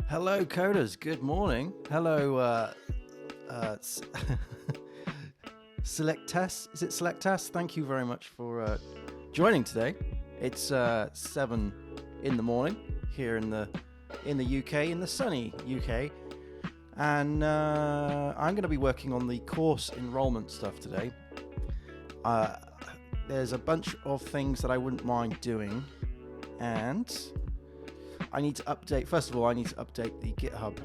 Hello, coders. Good morning. Hello, Select Test. Is it Select Test? Thank you very much for joining today. It's 7 in the morning here in the UK, in the sunny UK, and I'm going to be working on the course enrollment stuff today. There's a bunch of things that I wouldn't mind doing, and I need to update. First of all, I need to update the GitHub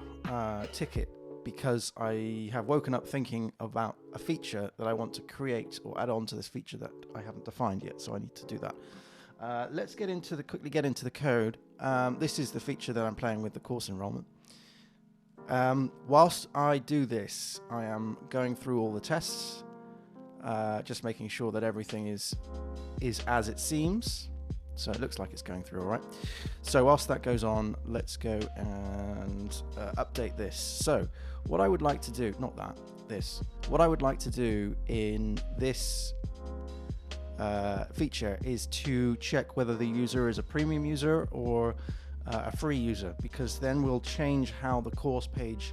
ticket because I have woken up thinking about a feature that I want to create or add on to this feature that I haven't defined yet. So I need to do that. Let's quickly get into the code. This is the feature that I'm playing with, the course enrollment. Whilst I do this, I am going through all the tests, just making sure that everything is as it seems. So it looks like it's going through all right. So whilst that goes on, let's go and update this. So what I would like to do, what I would like to do in this feature is to check whether the user is a premium user or a free user, because then we'll change how the course page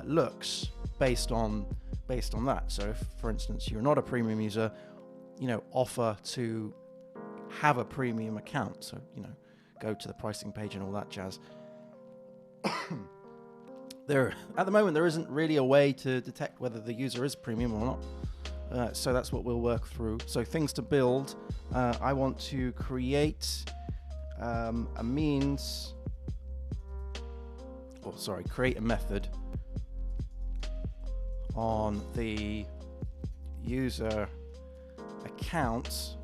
looks based on that. So if, for instance, you're not a premium user, offer to have a premium account, so go to the pricing page and all that jazz. At the moment there isn't really a way to detect whether the user is premium or not, so that's what we'll work through. So things to build, I want to create create a method on the user account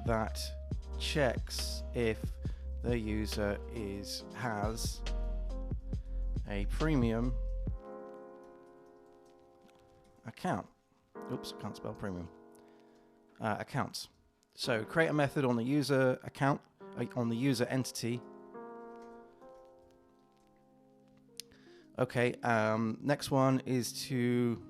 that checks if the user has a premium account. Oops, I can't spell premium. Accounts. So create a method on the user account, on the user entity. Okay, next one is to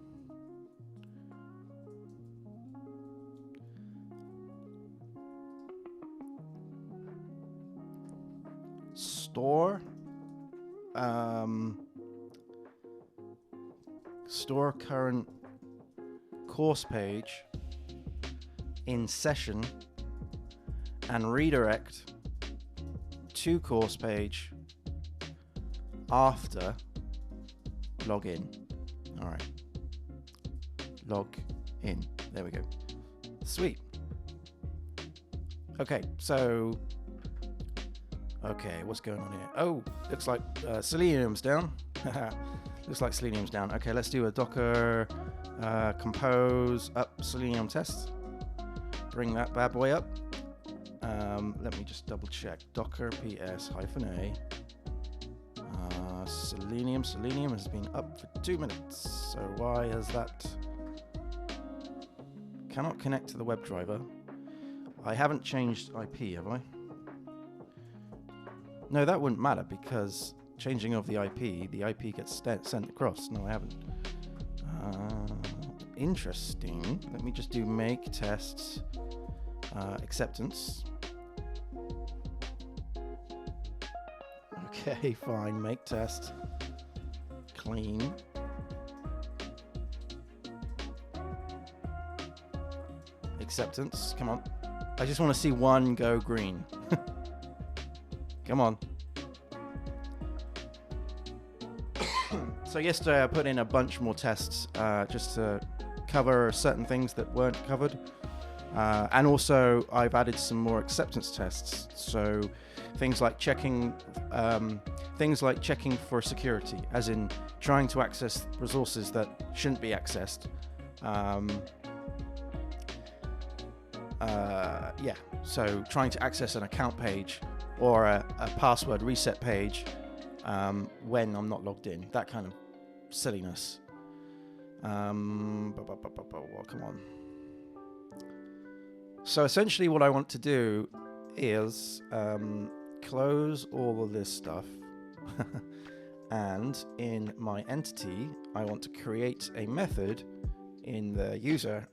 store current course page in session and redirect to course page after login. All right, log in. There we go. Sweet. Okay, so what's going on here? Oh, looks like Selenium's down. Looks like Selenium's down. Okay, let's do a Docker compose up Selenium test. Bring that bad boy up. Let me just double check. Docker ps-a. Selenium has been up for 2 minutes. So why has that? Cannot connect to the WebDriver. I haven't changed IP, have I? No, that wouldn't matter because changing of the IP gets sent across. No, I haven't. Interesting. Let me just do make tests acceptance. Okay, fine. Make test clean. Acceptance. Come on. I just want to see one go green. Come on. So yesterday I put in a bunch more tests just to cover certain things that weren't covered. And also I've added some more acceptance tests. So things like checking for security, as in trying to access resources that shouldn't be accessed. So trying to access an account page or a password reset page when I'm not logged in. That kind of silliness. Come on. So essentially what I want to do is close all of this stuff and in my entity I want to create a method in the user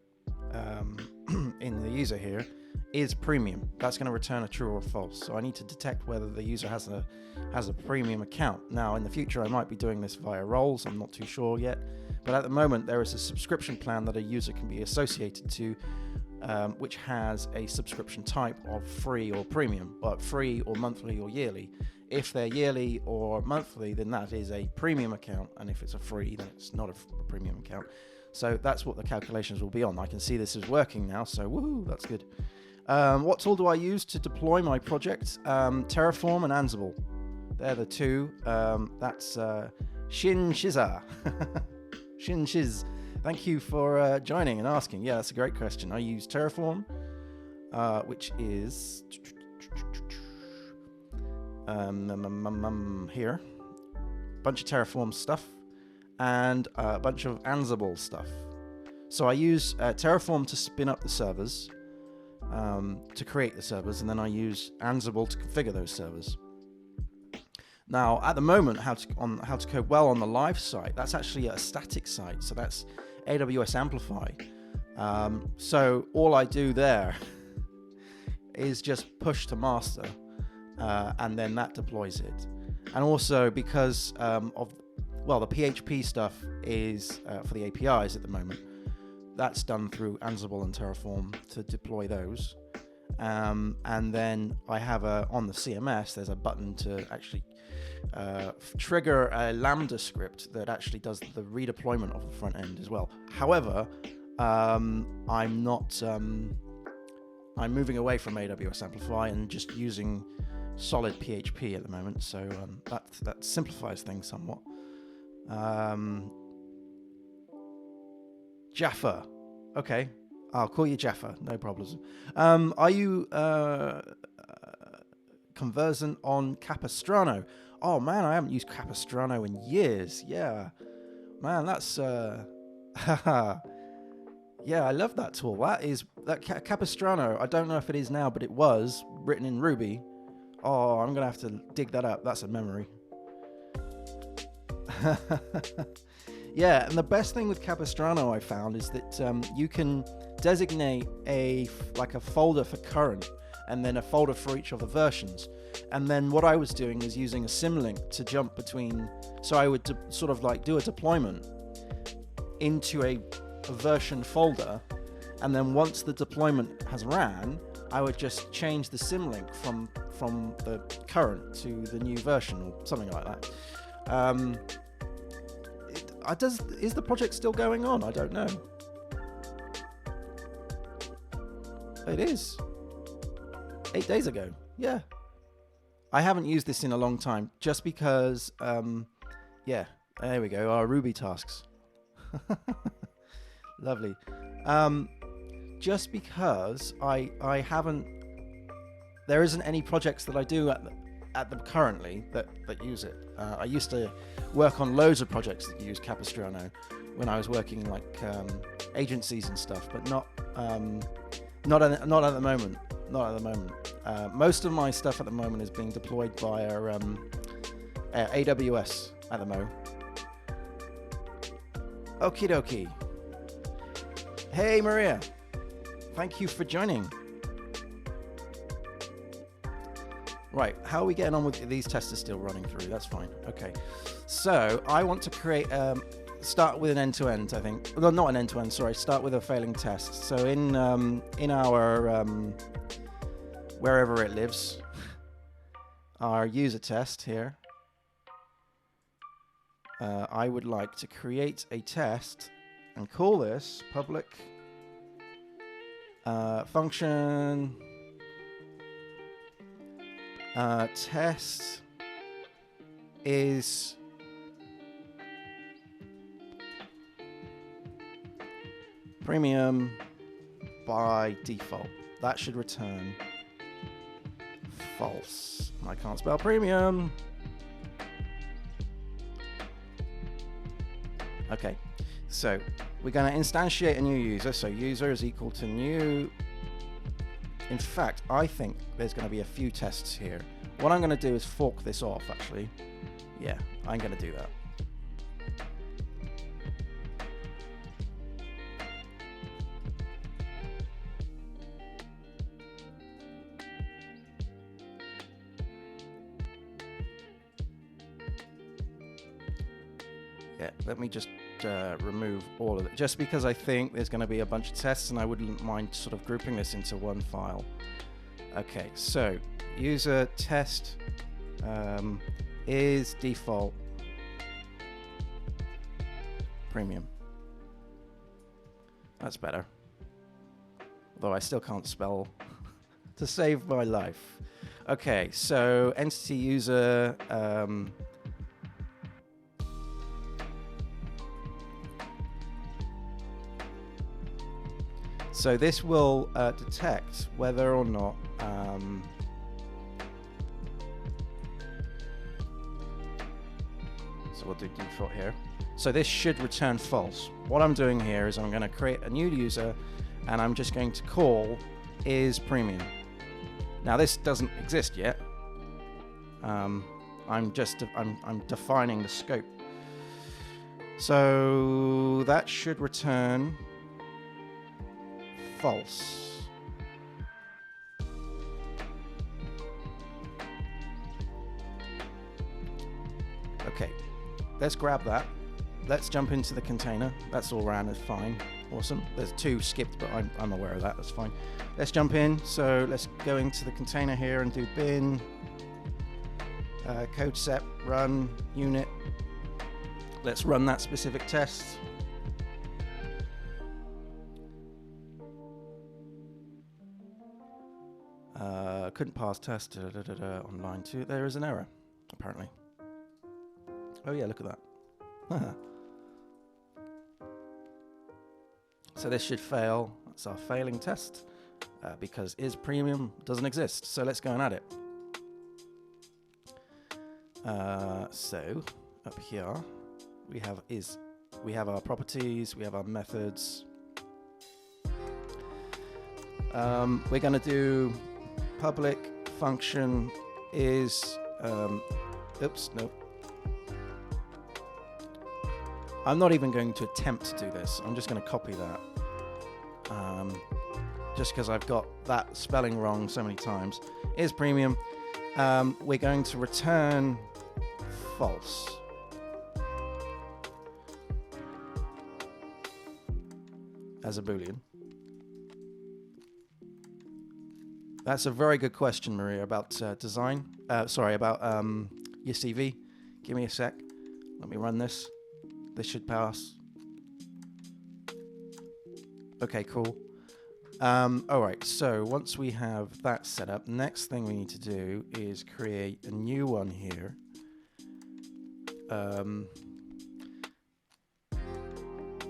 here is premium. That's going to return a true or a false. So I need to detect whether the user has a premium account. Now, in the future, I might be doing this via roles. I'm not too sure yet. But at the moment, there is a subscription plan that a user can be associated to, which has a subscription type of free or premium, but free or monthly or yearly. If they're yearly or monthly, then that is a premium account. And if it's a free, then it's not a premium account. So that's what the calculations will be on. I can see this is working now, so woohoo, that's good. What tool do I use to deploy my project? Terraform and Ansible. They're the two. That's Shinshiza. Shinshiz. Thank you for joining and asking. Yeah, that's a great question. I use Terraform, which is here. Bunch of Terraform stuff and a bunch of Ansible stuff. So I use Terraform to spin up the servers, to create the servers, and then I use Ansible to configure those servers. Now, at the moment, how to code well on the live site, that's actually a static site, so that's AWS Amplify. So all I do there is just push to master, and then that deploys it. And also because the PHP stuff is for the APIs at the moment. That's done through Ansible and Terraform to deploy those. And then I have on the CMS, there's a button to actually trigger a Lambda script that actually does the redeployment of the front end as well. However, I'm moving away from AWS Amplify and just using solid PHP at the moment. So that simplifies things somewhat. Jaffa. Okay, I'll call you Jaffa, no problems. Are you conversant on Capistrano? Oh man, I haven't used Capistrano in years. Yeah, man, that's yeah, I love that tool. That Capistrano. I don't know if it is now, but it was written in Ruby. Oh, I'm gonna have to dig that up. That's a memory. Yeah, and the best thing with Capistrano I found is that you can designate a folder for current and then a folder for each of the versions. And then what I was doing is using a symlink to jump between. So I would sort of like do a deployment into a version folder, and then once the deployment has ran, I would just change the symlink from the current to the new version or something like that. Is the project still going on? I don't know. It is. 8 days ago. Yeah. I haven't used this in a long time, just because, yeah, there we go, our Ruby tasks. Lovely. Just because I haven't, there isn't any projects that I do at them currently that use it. I used to work on loads of projects that use Capistrano when I was working in like agencies and stuff, but not at the moment. Not at the moment. Most of my stuff at the moment is being deployed via AWS at the moment. Okie dokie. Hey Maria, thank you for joining. Right, how are we getting on with these tests are still running through? That's fine. Okay, so I want to create start with an end-to-end. I think, no, not an end-to-end. Sorry, start with a failing test. So in our wherever it lives, our user test here, I would like to create a test and call this public function test is premium by default. That should return false. I can't spell premium. Okay, so we're going to instantiate a new user. So user is equal to new. In fact, I think there's going to be a few tests here. What I'm going to do is fork this off, actually. Yeah, I'm going to do that. Yeah, let me just remove all of it, just because I think there's going to be a bunch of tests and I wouldn't mind sort of grouping this into one file. Okay, so user test is default premium. That's better. Although I still can't spell to save my life. Okay, so entity user so this will detect whether or not so we'll do default here. So this should return false. What I'm doing here is I'm going to create a new user and I'm just going to call is premium. Now this doesn't exist yet. I'm defining the scope. So that should return false. Okay, let's grab that. Let's jump into the container. That's all ran, it's fine. Awesome. There's 2 skipped, but I'm aware of that. That's fine. Let's jump in. So let's go into the container here and do bin, code set, run, unit. Let's run that specific test. Couldn't pass test on line 2. There is an error, apparently. Oh yeah, look at that. So this should fail. That's our failing test because is premium doesn't exist. So let's go and add it. So up here we have our properties, we have our methods. We're going to do public function is oops, nope. I'm not even going to attempt to do this. I'm just going to copy that. Just because I've got that spelling wrong so many times. Is premium. We're going to return false. As a Boolean. That's a very good question, Maria, about design. Sorry, about your CV. Give me a sec. Let me run this. This should pass. Okay, cool. All right, so once we have that set up, next thing we need to do is create a new one here.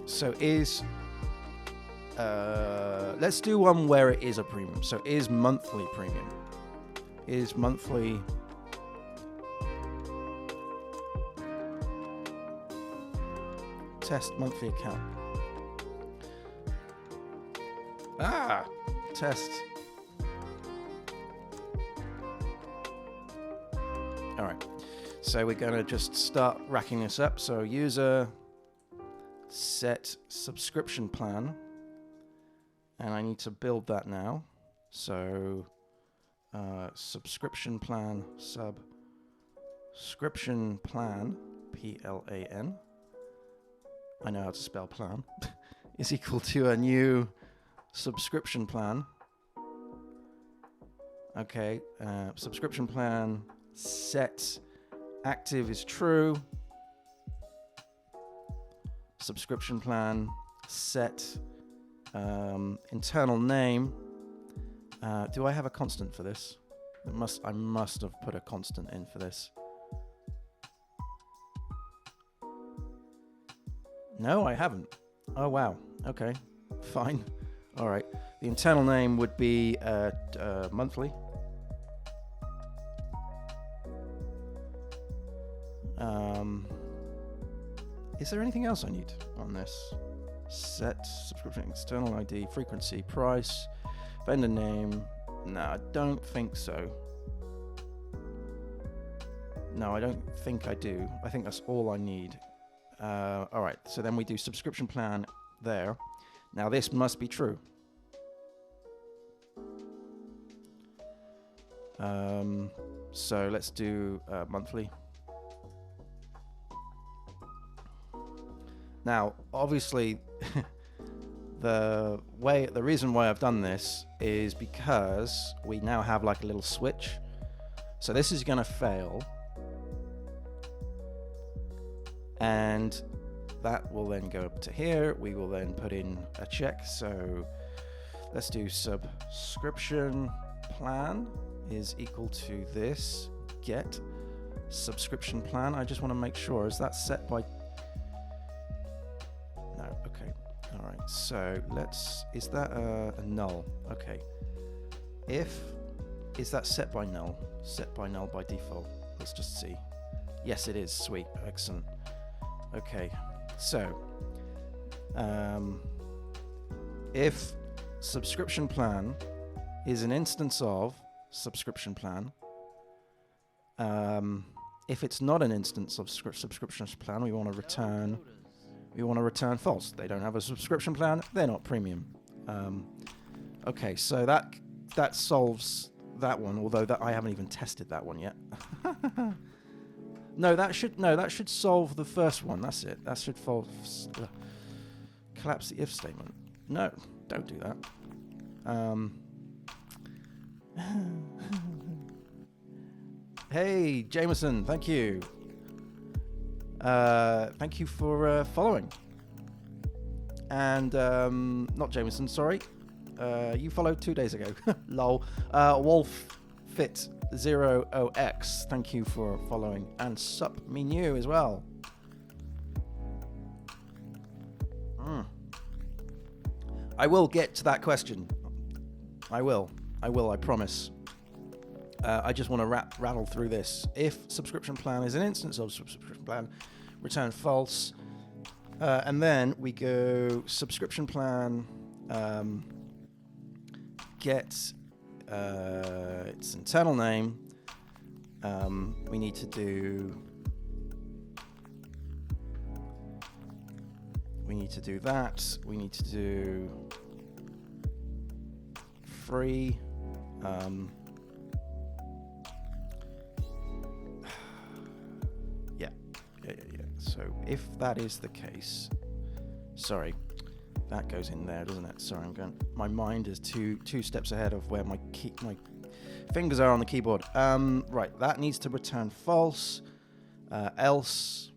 So is... let's do one where it is a premium. So is monthly premium. Is monthly... test monthly account. Test. All right. So we're going to just start racking this up. So user set subscription plan. And I need to build that now. So subscription plan subscription plan, PLAN. I know how to spell plan, is equal to a new subscription plan. Okay, subscription plan set active is true. Subscription plan set internal name. Do I have a constant for this? I must have put a constant in for this. No, I haven't. Oh, wow. Okay, fine. All right. The internal name would be monthly. Is there anything else I need on this? Set, subscription, external ID, frequency, price, vendor name. No, I don't think so. No, I don't think I do. I think that's all I need. All right, so then we do subscription plan there. Now this must be true. So let's do monthly. Now, obviously, the reason why I've done this is because we now have like a little switch. So this is going to fail, and that will then go up to here. We will then put in a check. So let's do subscription plan is equal to this get subscription plan. I just want to make sure, is that set by, no, okay, all right, so is that a null? Okay, is that set by null by default? Let's just see. Yes, it is. Sweet, excellent. Okay, so if subscription plan is an instance of subscription plan, if it's not an instance of subscription plan, we want to return false. They don't have a subscription plan. They're not premium. Okay, so that solves that one. Although I haven't even tested that one yet. No, that should solve the first one. That's it. That should collapse the if statement. No, don't do that. Hey, Jameson, thank you. Thank you for following. And not Jameson, sorry. You followed 2 days ago. Lol. WolfFit0OX, thank you for following. And sup me new as well. I will get to that question. I will, I promise. I just want to rattle through this. If subscription plan is an instance of subscription plan, return false. And then we go subscription plan, get its internal name. We need to do that. We need to do free. Yeah. So if that is the case, sorry, that goes in there, doesn't it? Sorry, my mind is two steps ahead of where my fingers are on the keyboard. Right, that needs to return false. Else,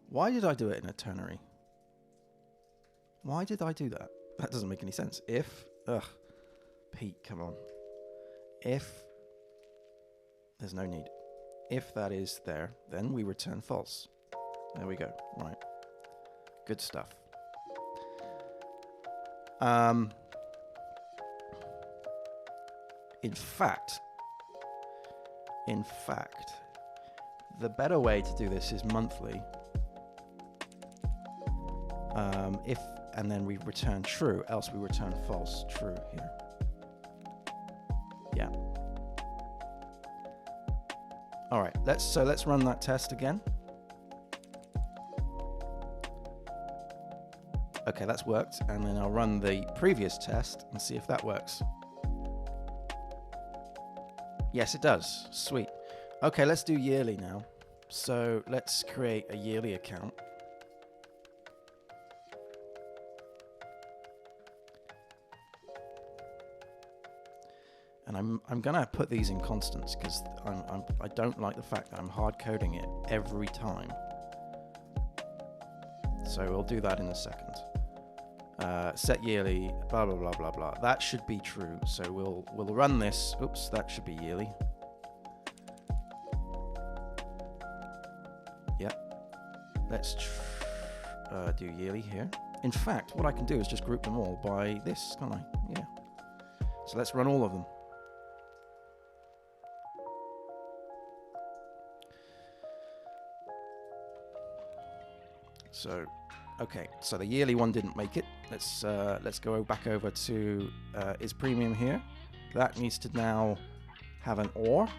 why did I do it in a ternary? Why did I do that? That doesn't make any sense. Pete, come on. If there's no need. If that is there, then we return false. There we go. Right. Good stuff. In fact, the better way to do this is monthly. And then we return true, else we return false. True here. Yeah. All right. Let's run that test again. Okay, that's worked. And then I'll run the previous test and see if that works. Yes, it does. Sweet. Okay, let's do yearly now. So let's create a yearly account. And I'm gonna put these in constants because I don't like the fact that I'm hard coding it every time. So we'll do that in a second. Set yearly, blah blah blah blah blah. That should be true. So we'll run this. Oops, that should be yearly. Yep. Let's do yearly here. In fact, what I can do is just group them all by this, can't I? Yeah. So let's run all of them. So, okay, so the yearly one didn't make it. Let's go back over to is premium here. That needs to now have an OR.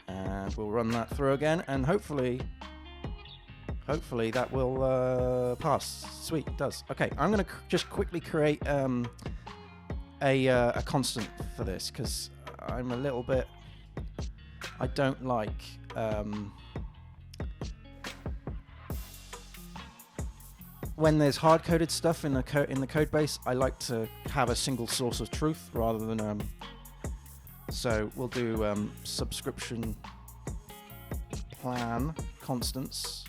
And we'll run that through again, and hopefully hopefully that will pass. Sweet, it does. Okay, I'm going to just quickly create a constant for this, because I'm a little bit... I don't like... when there's hard-coded stuff in the code base, I like to have a single source of truth rather than... so we'll do subscription plan constants.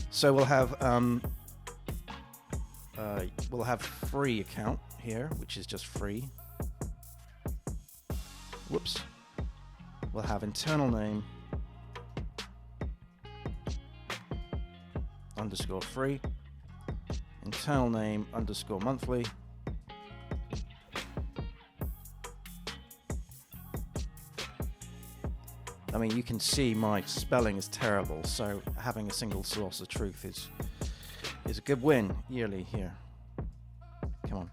So we'll have free account here, which is just free. Whoops. We'll have internal name underscore free, internal name underscore monthly, I mean, you can see my spelling is terrible, so having a single source of truth is a good win yearly here. Come on.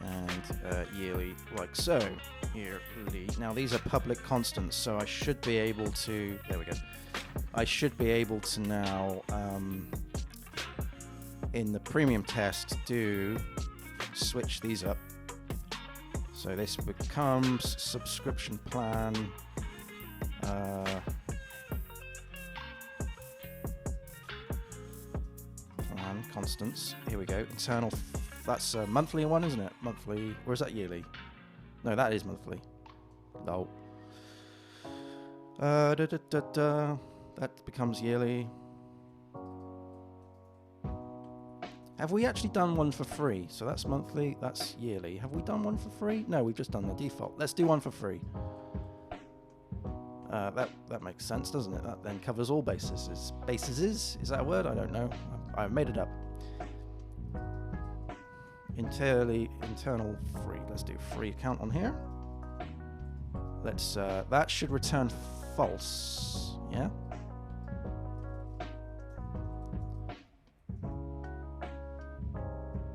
And yearly, like so. Yearly. Now these are public constants, so I should be able to... There we go. I should be able to now, in the premium test, switch these up. So this becomes subscription plan. Plan constants. Here we go. Internal. That's a monthly one, isn't it? Monthly. Or is that yearly? No, that is monthly. No. That becomes yearly. Have we actually done one for free? So that's monthly, that's yearly. Have we done one for free? No, we've just done the default. Let's do one for free. That makes sense, doesn't it? That then covers all bases. Is that a word? I don't know. I made it up. Internal free. Let's do free account on here. Let's that should return false. Yeah.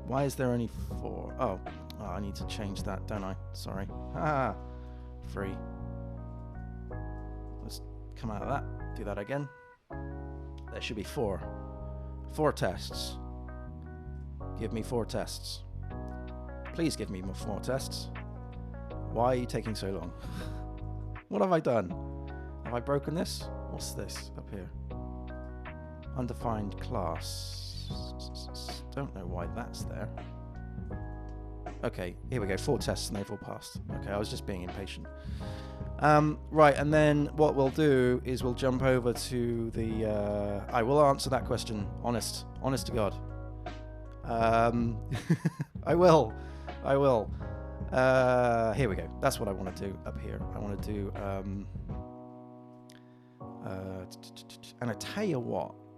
Why is there only 4? Oh, I need to change that, don't I? Sorry. Ah, free. Let's come out of that. Do that again. There should be 4. 4 tests. Give me 4 tests. Please give me 4 tests. Why are you taking so long? What have I done? Have I broken this? What's this up here? Undefined class. Don't know why that's there. Okay, here we go. 4 tests and they've all passed. Okay, I was just being impatient. Right, and then what we'll do is we'll jump over to the... I will answer that question. Honest to God. I will. Here we go. That's what I want to do up here. I want to do... and I tell you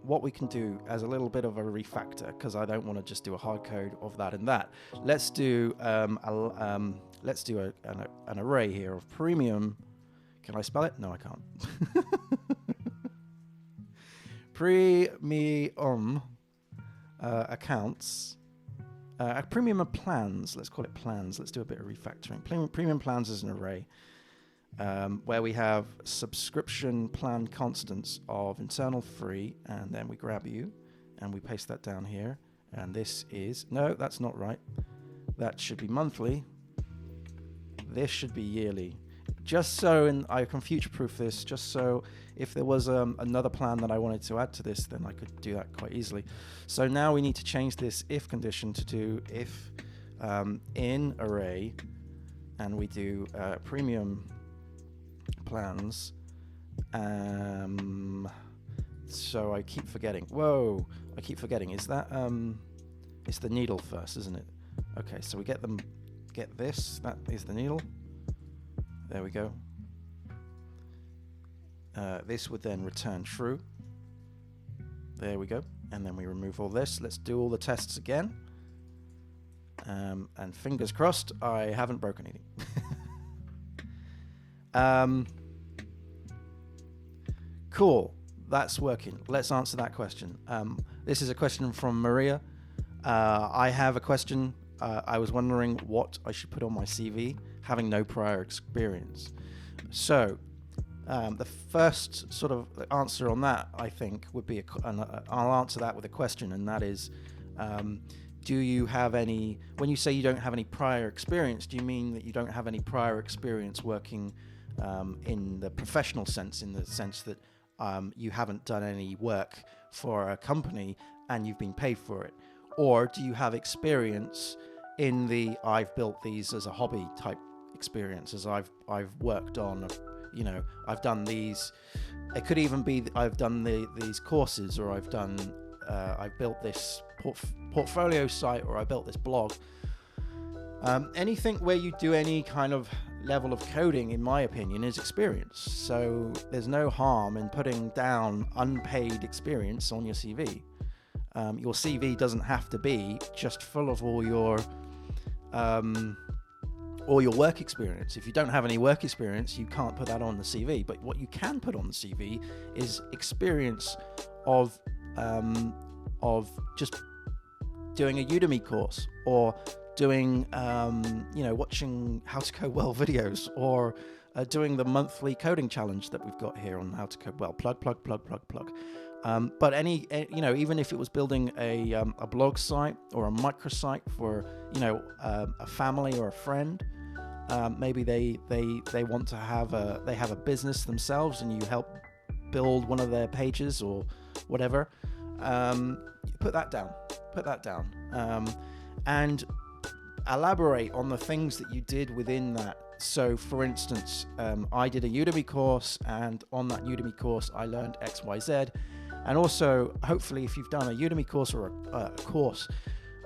what we can do as a little bit of a refactor, because I don't want to just do a hard code of that and that. Let's do an array here of premium. Can I spell it? No, I can't. Premium accounts. Premium plans. Let's call it plans. Let's do a bit of refactoring. Premium plans is an array. Where we have subscription plan constants of internal free, and then we grab you and we paste that down here, and this is, no, that's not right, that should be monthly, this should be yearly, just so, and I can future-proof this, just so if there was another plan that I wanted to add to this, then I could do that quite easily. So now we need to change this if condition to do if in array, and we do premium plans. So I keep forgetting. Whoa, I keep forgetting. Is that it's the needle first, isn't it? Okay, so we get this. That is the needle. There we go. This would then return true. There we go. And then we remove all this. Let's do all the tests again. And fingers crossed, I haven't broken anything. Cool, that's working. Let's answer that question. This is a question from Maria. I have a question. I was wondering what I should put on my CV, having no prior experience. So the first sort of answer on that, I think, would be, I'll answer that with a question, and that is, do you have any, when you say you don't have any prior experience, do you mean that you don't have any prior experience working in the professional sense, in the sense that you haven't done any work for a company and you've been paid for it? Or do you have experience in the I've built these as a hobby type experience, as I've worked on, I've done these. It could even be that I've done these courses, or I've built this portfolio site, or I built this blog. Anything where you do any kind of level of coding, in my opinion, is experience. So there's no harm in putting down unpaid experience on your CV. Your CV doesn't have to be just full of all your work experience. If you don't have any work experience, you can't put that on the CV. But what you can put on the CV is experience of just doing a Udemy course, or doing watching How to Code Well videos, or doing the monthly coding challenge that we've got here on How to Code Well. Plug. But even if it was building a blog site or a microsite for a family or a friend, maybe they want to have a business themselves, and you help build one of their pages or whatever. Put that down, and elaborate on the things that you did within that. So, for instance, I did a Udemy course, and on that Udemy course, I learned X, Y, Z. And also, hopefully, if you've done a Udemy course or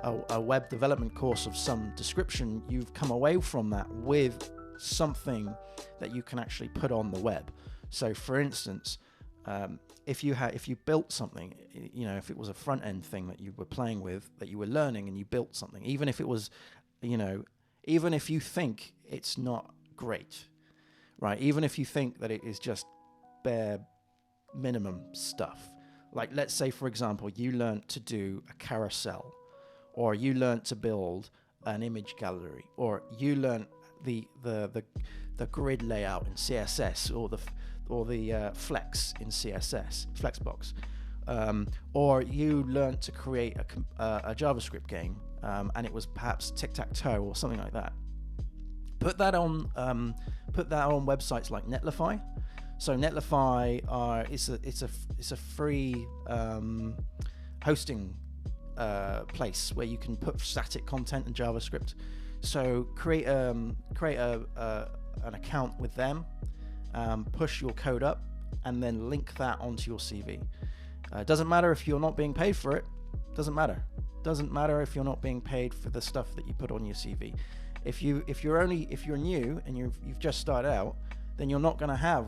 a web development course of some description, you've come away from that with something that you can actually put on the web. So, for instance, if you built something, if it was a front end thing that you were playing with, that you were learning, and you built something, even if it was, even if you think it's not great, right? Even if you think that it is just bare minimum stuff. Like, let's say, for example, you learned to do a carousel, or you learned to build an image gallery, or you learned the grid layout in CSS, or the flex in CSS, Flexbox, or you learned to create a JavaScript game, and it was perhaps tic-tac-toe or something like that. Put that on websites like Netlify. So Netlify it's a free hosting place where you can put static content in JavaScript. So create an account with them, push your code up, and then link that onto your CV. Doesn't matter if you're not being paid for it. Doesn't matter if you're not being paid for the stuff that you put on your CV. If you're new and you've just started out, then you're not going to have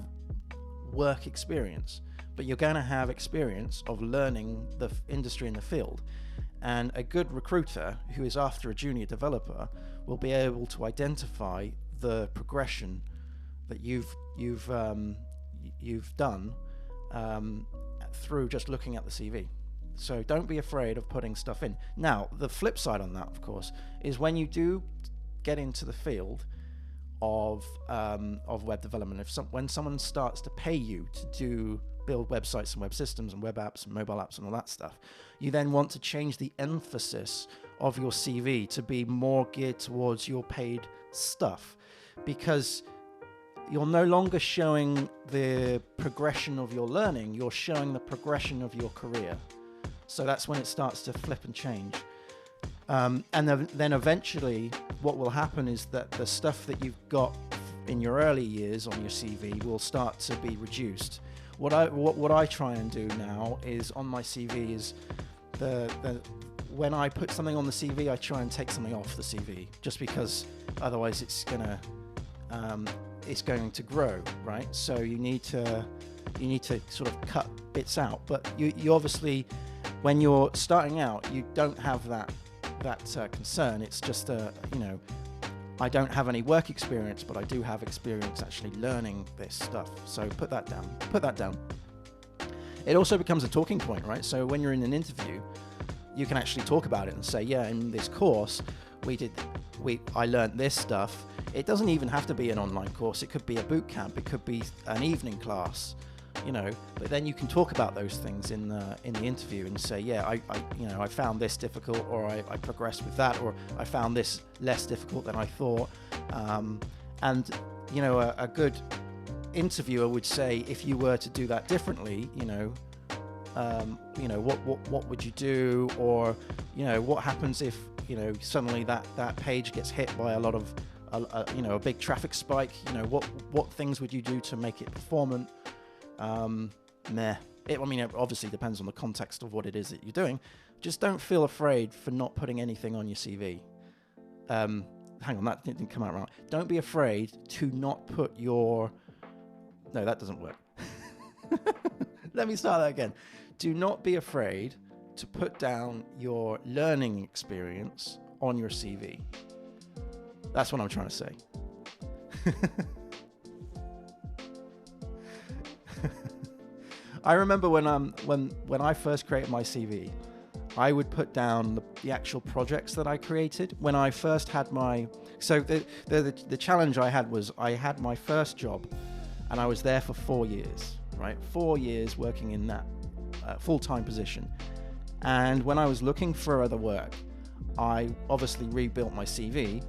work experience, but you're going to have experience of learning the industry in the field. And a good recruiter who is after a junior developer will be able to identify the progression that you've done through just looking at the CV. So don't be afraid of putting stuff in. Now, the flip side on that, of course, is when you do get into the field of web development, when someone starts to pay you to build websites and web systems and web apps and mobile apps and all that stuff, you then want to change the emphasis of your CV to be more geared towards your paid stuff, because you're no longer showing the progression of your learning, you're showing the progression of your career. So that's when it starts to flip and change. And then eventually what will happen is that the stuff that you've got in your early years on your CV will start to be reduced. What I try and do now is on my CV is when I put something on the CV, I try and take something off the CV, just because otherwise it's going to grow, right? So you need to sort of cut bits out. But you obviously, when you're starting out, you don't have that concern. It's just I don't have any work experience, but I do have experience actually learning this stuff. So put that down. It also becomes a talking point, right? So when you're in an interview, you can actually talk about it and say, yeah, in this course, I learned this stuff. It doesn't even have to be an online course. It could be a boot camp. It could be an evening class, but then you can talk about those things in the interview and say, yeah, I found this difficult, or I progressed with that, or I found this less difficult than I thought. And a good interviewer would say, if you were to do that differently, what would you do? Or, what happens if, suddenly that page gets hit by a lot of, a big traffic spike? What things would you do to make it performant? It obviously depends on the context of what it is that you're doing. Just don't feel afraid for not putting anything on your CV. Hang on, that didn't come out right. Don't be afraid to not put your... No, that doesn't work. Let me start that again. Do not be afraid to put down your learning experience on your CV. That's what I'm trying to say. I remember when I first created my CV, I would put down the actual projects that I created. When I first had the challenge I had was, I had my first job and I was there for 4 years, right? 4 years working in that full-time position. And when I was looking for other work, I obviously rebuilt my CV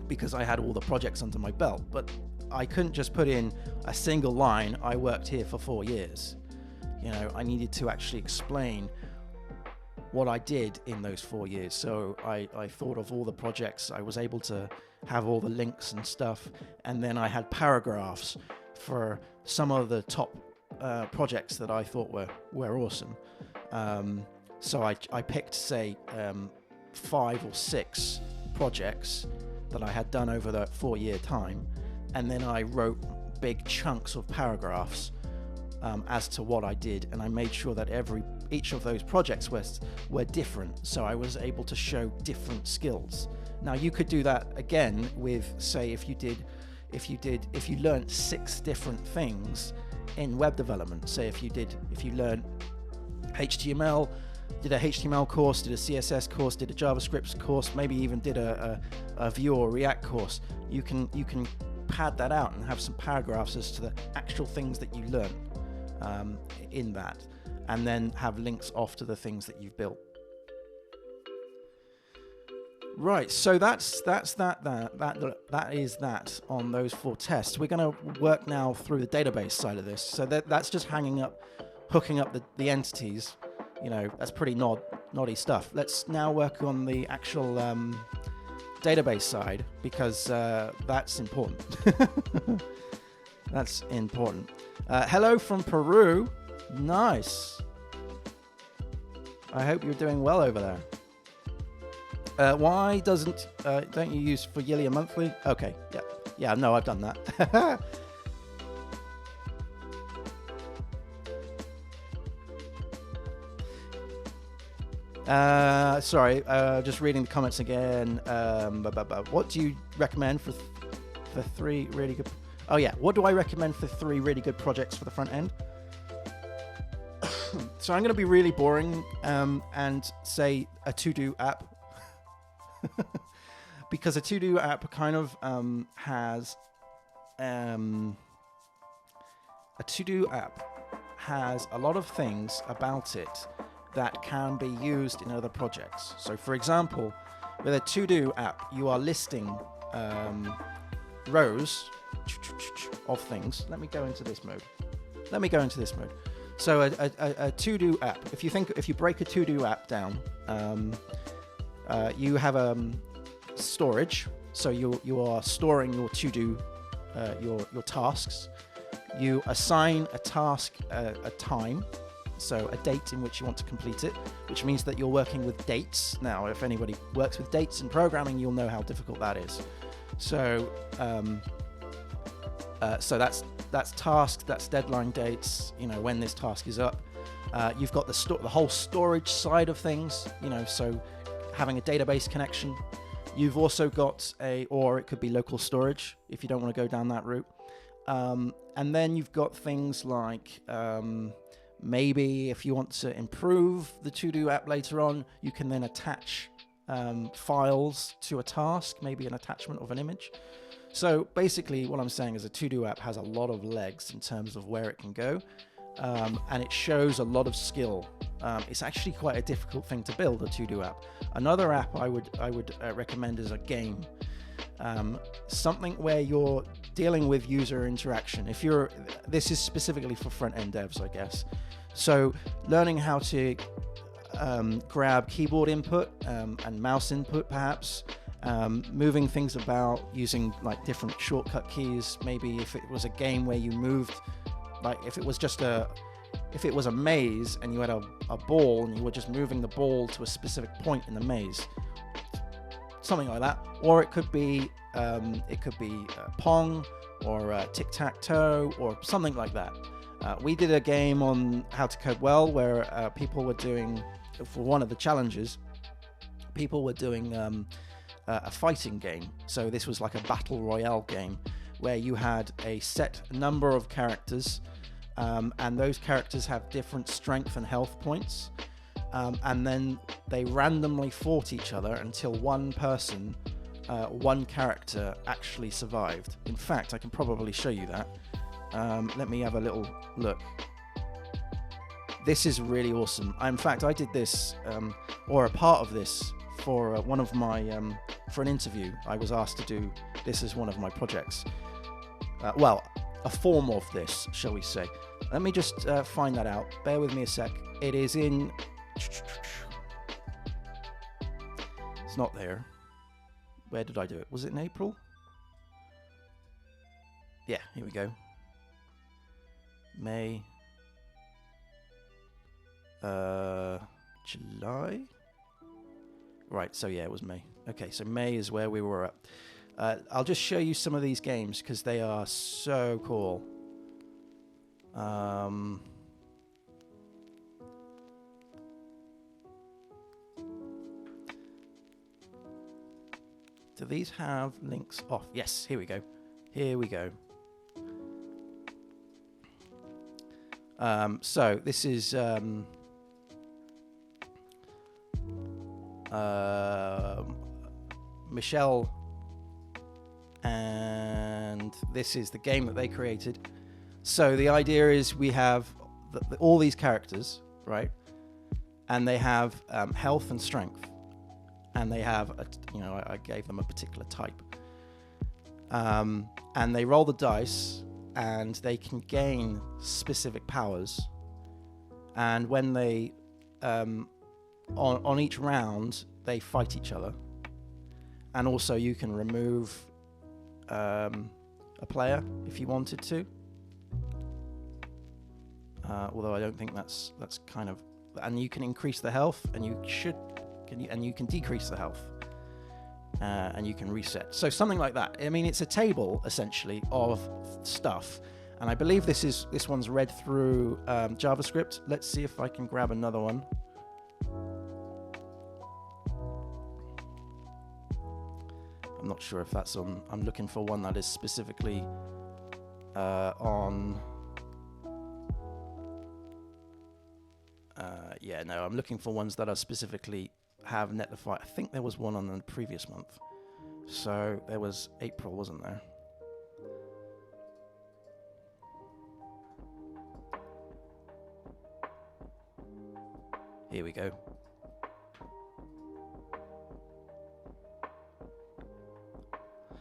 because I had all the projects under my belt. But I couldn't just put in a single line, I worked here for 4 years. I needed to actually explain what I did in those 4 years. So I thought of all the projects. I was able to have all the links and stuff. And then I had paragraphs for some of the top projects that I thought were awesome. So I picked, say, 5 or 6 projects that I had done over that 4-year time. And then I wrote big chunks of paragraphs as to what I did, and I made sure that each of those projects were different, so I was able to show different skills. Now you could do that again with, say, if you learned 6 different things in web development. Say if you learned HTML, did a HTML course, did a CSS course, did a JavaScript course, maybe even did a Vue or React course. You can pad that out and have some paragraphs as to the actual things that you learn in that, and then have links off to the things that you've built. Right, so that is that on those 4 tests. We're going to work now through the database side of this. So that's just hooking up the entities. That's pretty noddy stuff. Let's now work on the actual database side, because that's important. That's important. Hello from Peru. Nice. I hope you're doing well over there. Why don't you use for yearly or monthly? Okay, yeah, no, I've done that. Sorry, just reading the comments again. What do you recommend for 3 really good... Oh yeah, what do I recommend for 3 really good projects for the front end? So I'm going to be really boring and say a to-do app. Because a to-do app kind of has... a to-do app has a lot of things about it that can be used in other projects. So for example, with a to-do app, you are listing rows of things. Let me go into this mode. So a to-do app, if you break a to-do app down, you have storage. So you are storing your to-do, your tasks. You assign a task a time, so a date in which you want to complete it, which means that you're working with dates. Now, if anybody works with dates in programming, you'll know how difficult that is. So that's task, that's deadline dates, when this task is up. You've got the whole storage side of things, so having a database connection. You've also got or it could be local storage if you don't want to go down that route. And then you've got things like maybe if you want to improve the to-do app later on, you can then attach files to a task, maybe an attachment of an image. So basically what I'm saying is a to-do app has a lot of legs in terms of where it can go, and it shows a lot of skill. It's actually quite a difficult thing to build, a to-do app. Another app I would recommend is a game. Something where you're dealing with user interaction. This is specifically for front-end devs, I guess. So learning how to grab keyboard input and mouse input, perhaps, moving things about using like different shortcut keys. Maybe if it was a game where you moved, like if it was a maze and you had a ball and you were just moving the ball to a specific point in the maze, something like that. Or it could be Pong or tic-tac-toe or something like that. We did a game on How to Code Well where people were doing, for one of the challenges, people were doing a fighting game. So this was like a battle royale game where you had a set number of characters, and those characters have different strength and health points, and then they randomly fought each other until one person, one character actually survived. In fact, I can probably show you that. Let me have a little look. This is really awesome. In fact, I did this, or a part of this, for one of my, for an interview. I was asked to do this as one of my projects. Well, a form of this, shall we say. Let me just find that out. Bear with me a sec. It is in... It's not there. Where did I do it? Was it in April? Yeah, here we go. May. July? Right, so yeah, it was May. Okay, so May is where we were at. I'll just show you some of these games because they are so cool. Do these have links off? Yes, here we go. Here we go. So this is Michelle, and this is the game that they created. So the idea is we have all these characters, right? And they have health and strength, and they have I gave them a particular type, and they roll the dice, and they can gain specific powers. And when they on each round they fight each other, and also you can remove a player if you wanted to. Although I don't think that's kind of, and you can increase the health, and you can decrease the health, and you can reset. So something like that. I mean, it's a table essentially of stuff, and I believe this one's read through JavaScript. Let's see if I can grab another one. I'm not sure if that's on. I'm looking for one that is specifically on. Yeah, no, I'm looking for ones that are specifically have Netlify. I think there was one on the previous month. So there was April, wasn't there? Here we go.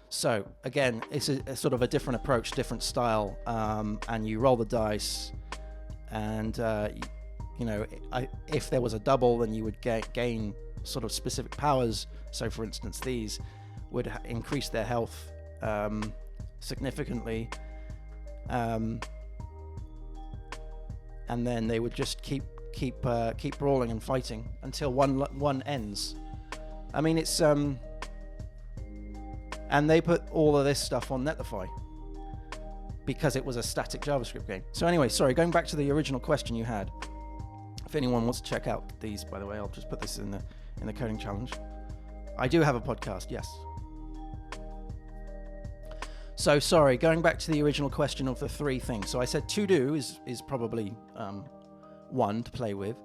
So again, it's a sort of a different approach, different style, and you roll the dice, and if there was a double, then you would gain sort of specific powers. So for instance, these would increase their health significantly, and then they would just keep brawling and fighting until one ends. I mean, it's and they put all of this stuff on Netlify because it was a static JavaScript game. So anyway, sorry, going back to the original question you had. If anyone wants to check out these, by the way, I'll just put this in the coding challenge. I do have a podcast, yes. So sorry, going back to the original question of the three things. So I said to do is probably one to play with.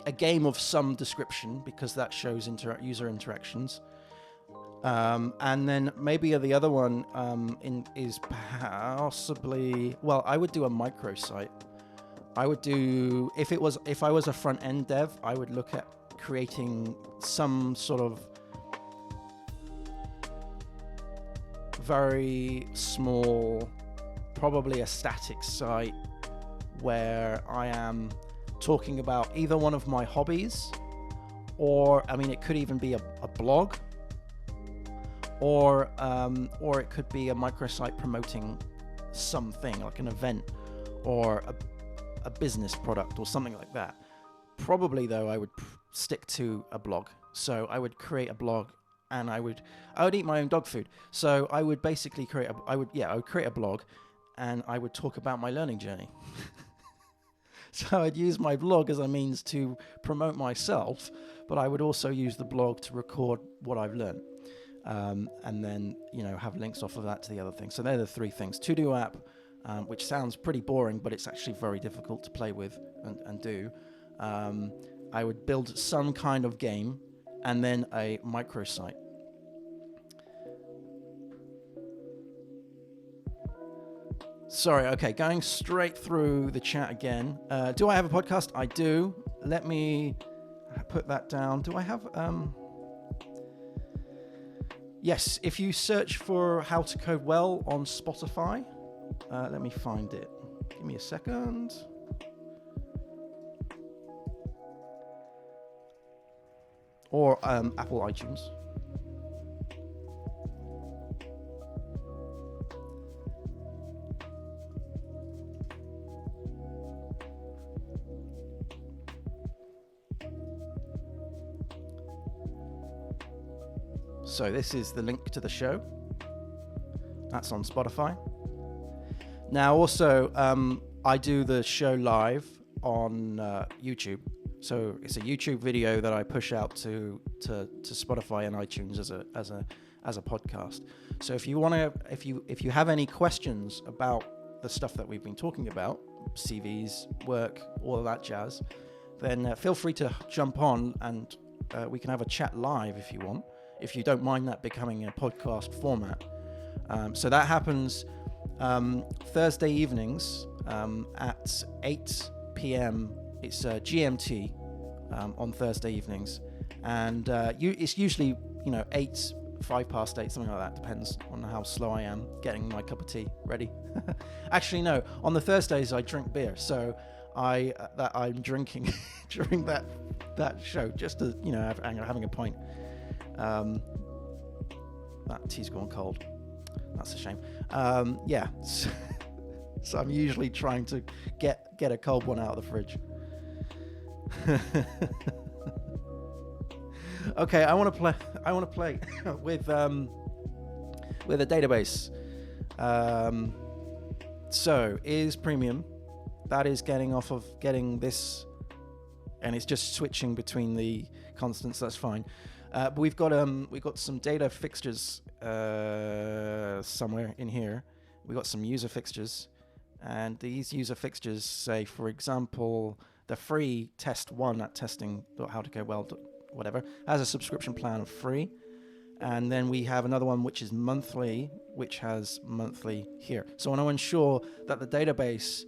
a game of some description, because that shows user interactions. And then maybe the other one is possibly, well, I would do a microsite. I would do, if I was a front end dev, I would look at creating some sort of very small, probably a static site where I am talking about either one of my hobbies, or I mean, it could even be a blog, or it could be a microsite promoting something like an event or a business product or something like that. Probably though, I would stick to a blog. So I would create a blog, and I would eat my own dog food. So I would basically I would create a blog, and I would talk about my learning journey. So I'd use my blog as a means to promote myself, but I would also use the blog to record what I've learned. And then, have links off of that to the other things. So they're the three things. To-do app, which sounds pretty boring, but it's actually very difficult to play with and do. I would build some kind of game, and then a microsite. Sorry, okay, going straight through the chat again. Do I have a podcast? I do. Let me put that down. Do I have... Yes, if you search for How to Code Well on Spotify, let me find it. Give me a second. Or Apple iTunes. So this is the link to the show. That's on Spotify. Now also, I do the show live on YouTube. So it's a YouTube video that I push out to Spotify and iTunes as a podcast. So if you have any questions about the stuff that we've been talking about, CVs, work, all of that jazz, then feel free to jump on, and we can have a chat live if you want, if you don't mind that becoming a podcast format. So that happens Thursday evenings at 8 p.m. It's GMT on Thursday evenings, and it's usually 5 past 8, something like that. Depends on how slow I am getting my cup of tea ready. Actually, no. On the Thursdays I drink beer, so I'm drinking during that show, just to having a pint. That tea's gone cold. That's a shame. Yeah. So I'm usually trying to get a cold one out of the fridge. Okay, I want to play with a database. So is premium. That is getting this, and it's just switching between the constants. That's fine. But we've got some data fixtures somewhere in here. We've got some user fixtures, and these user fixtures say, for example, the free test one at testing.howtocodewell, whatever, has a subscription plan of free. And then we have another one which is monthly, which has monthly here. So I want to ensure that the database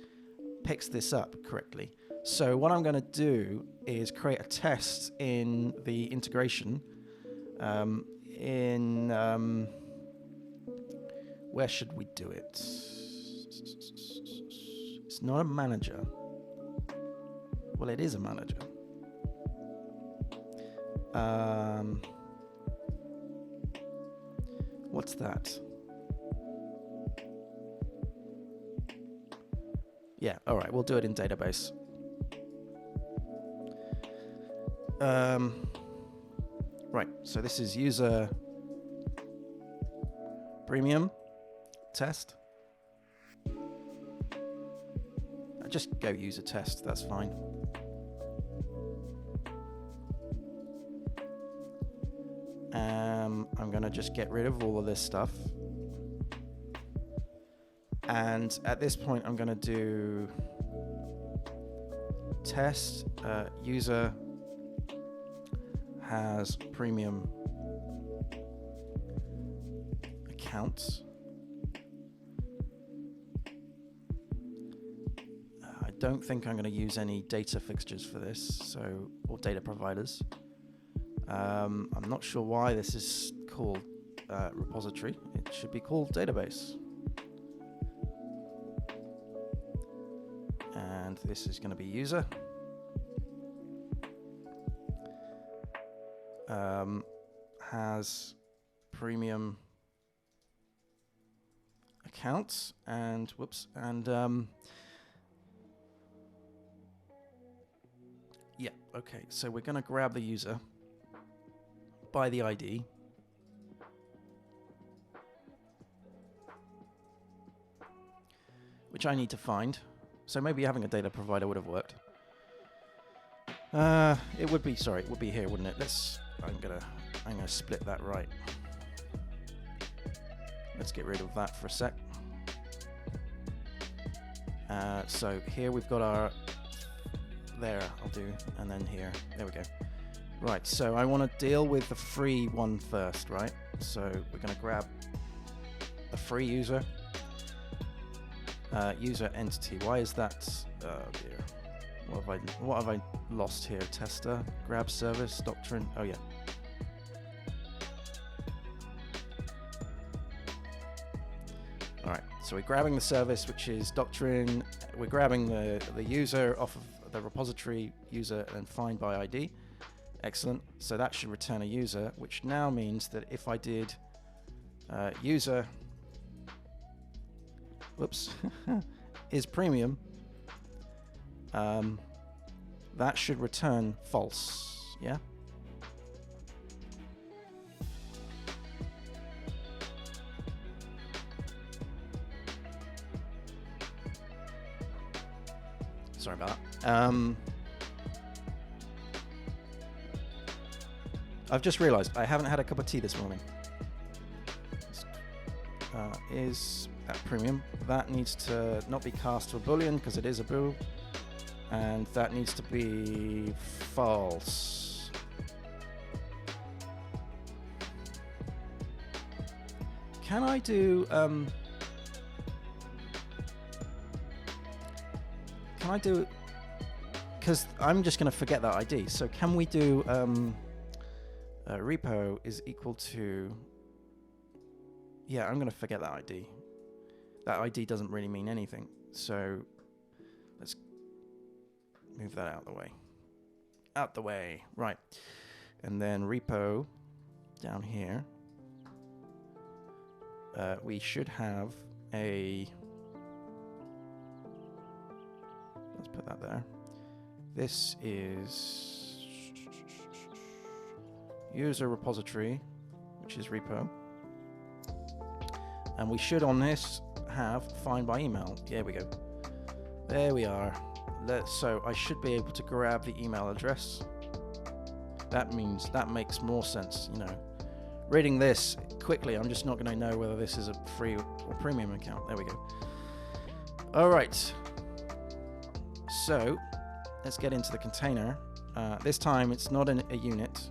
picks this up correctly. So what I'm going to do is create a test in the integration. Where should we do it? It's not a manager. Well, it is a manager. What's that? Yeah, all right, we'll do it in database. Right, so this is user premium test. Just go user test, that's fine. I'm gonna just get rid of all of this stuff. And at this point, I'm gonna do test user has premium accounts. I don't think I'm going to use any data fixtures for this, or data providers. I'm not sure why this is called repository. It should be called database. And this is going to be user. Has premium accounts and yeah, okay, so we're going to grab the user by the ID. Which I need to find. So maybe having a data provider would have worked. It would be here, wouldn't it? I'm gonna split that right. Let's get rid of that for a sec. So here we've got our, there I'll do, and then here, there we go. Right, so I want to deal with the free one first, right? So we're gonna grab the free user. User entity, why is that? Oh dear. What have I lost here? Tester, grab service, doctrine, oh yeah. Alright, so we're grabbing the service, which is doctrine, we're grabbing the user off of the repository user and find by ID. Excellent, so that should return a user, which now means that if I did user is premium, that should return false, yeah? Sorry about that. I've just realized I haven't had a cup of tea this morning. Is that premium? That needs to not be cast to a boolean because it is a bool, and that needs to be false. Can I do because I'm just going to forget that ID, so can we do repo is equal to, yeah, I'm going to forget that ID. That ID doesn't really mean anything. So let's move that out of the way. Out the way. Right. And then repo down here. We should have a... Let's put that there. This is user repository, which is repo. And we should on this have find by email. Here we go. There we are. So I should be able to grab the email address. That means that makes more sense, you know. Reading this quickly, I'm just not going to know whether this is a free or premium account. There we go. All right. So let's get into the container. This time it's not a unit.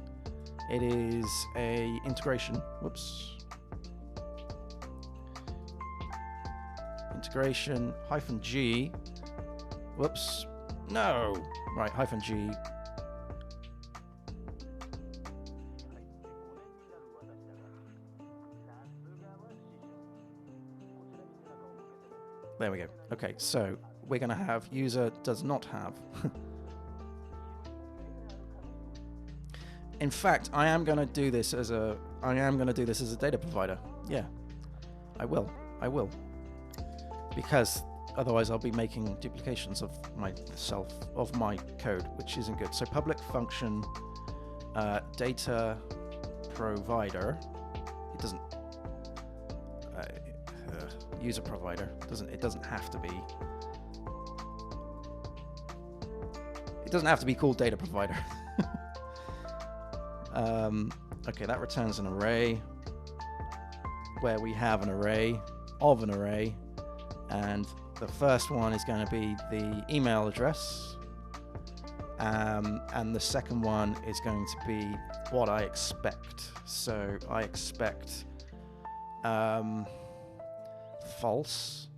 It is a integration. Whoops. Integration -G. Whoops. No. Right, -G. There we go. Okay, so we're going to have user does not have. In fact, I am going to do this as a data provider. Yeah. I will. Because otherwise I'll be making duplications of my code, which isn't good. So public function data provider. It doesn't user provider. It doesn't have to be. It doesn't have to be called data provider. Okay, that returns an array where we have an array of an array, and the first one is going to be the email address, And the second one is going to be what I expect. So I expect false.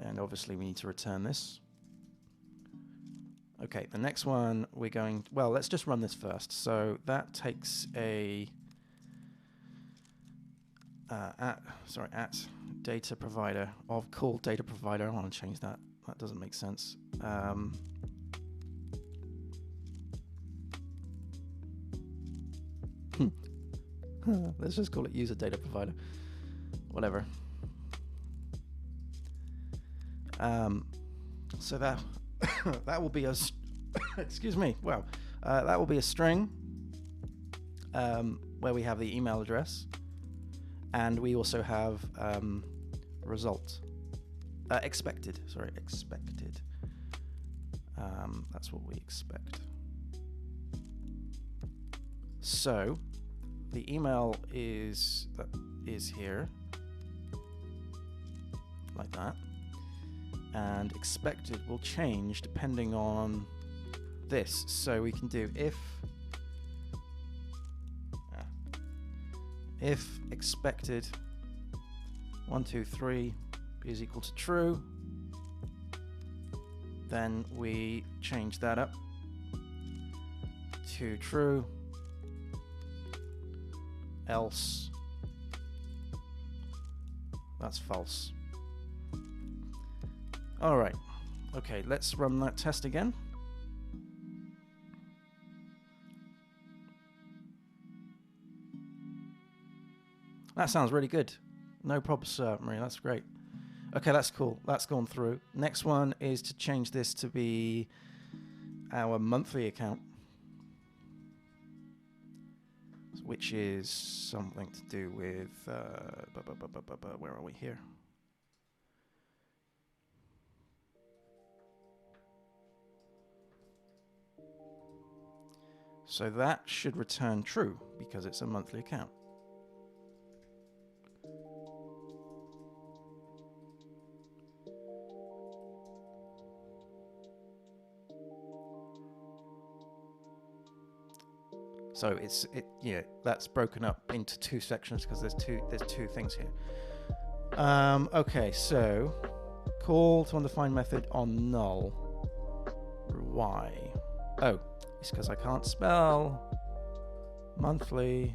And obviously we need to return this. Okay, the next one we're going, well, let's just run this first. So that takes a at data provider of call data provider. I want to change that. That doesn't make sense. Let's just call it user data provider. Whatever. So that that will be a excuse me. Wow, that will be a string where we have the email address, and we also have result expected. Sorry, expected. That's what we expect. So the email is here, like that. And expected will change depending on this. So we can do if expected 1, 2, 3 is equal to true, then we change that up to true, else that's false. All right, okay, let's run that test again. That sounds really good. No problems, Maria, that's great. Okay, that's cool, that's gone through. Next one is to change this to be our monthly account, which is something to do with, where are we here? So that should return true because it's a monthly account. So that's broken up into two sections because there's two things here. Okay, so call to undefined method on null. Why? Oh, it's because I can't spell monthly.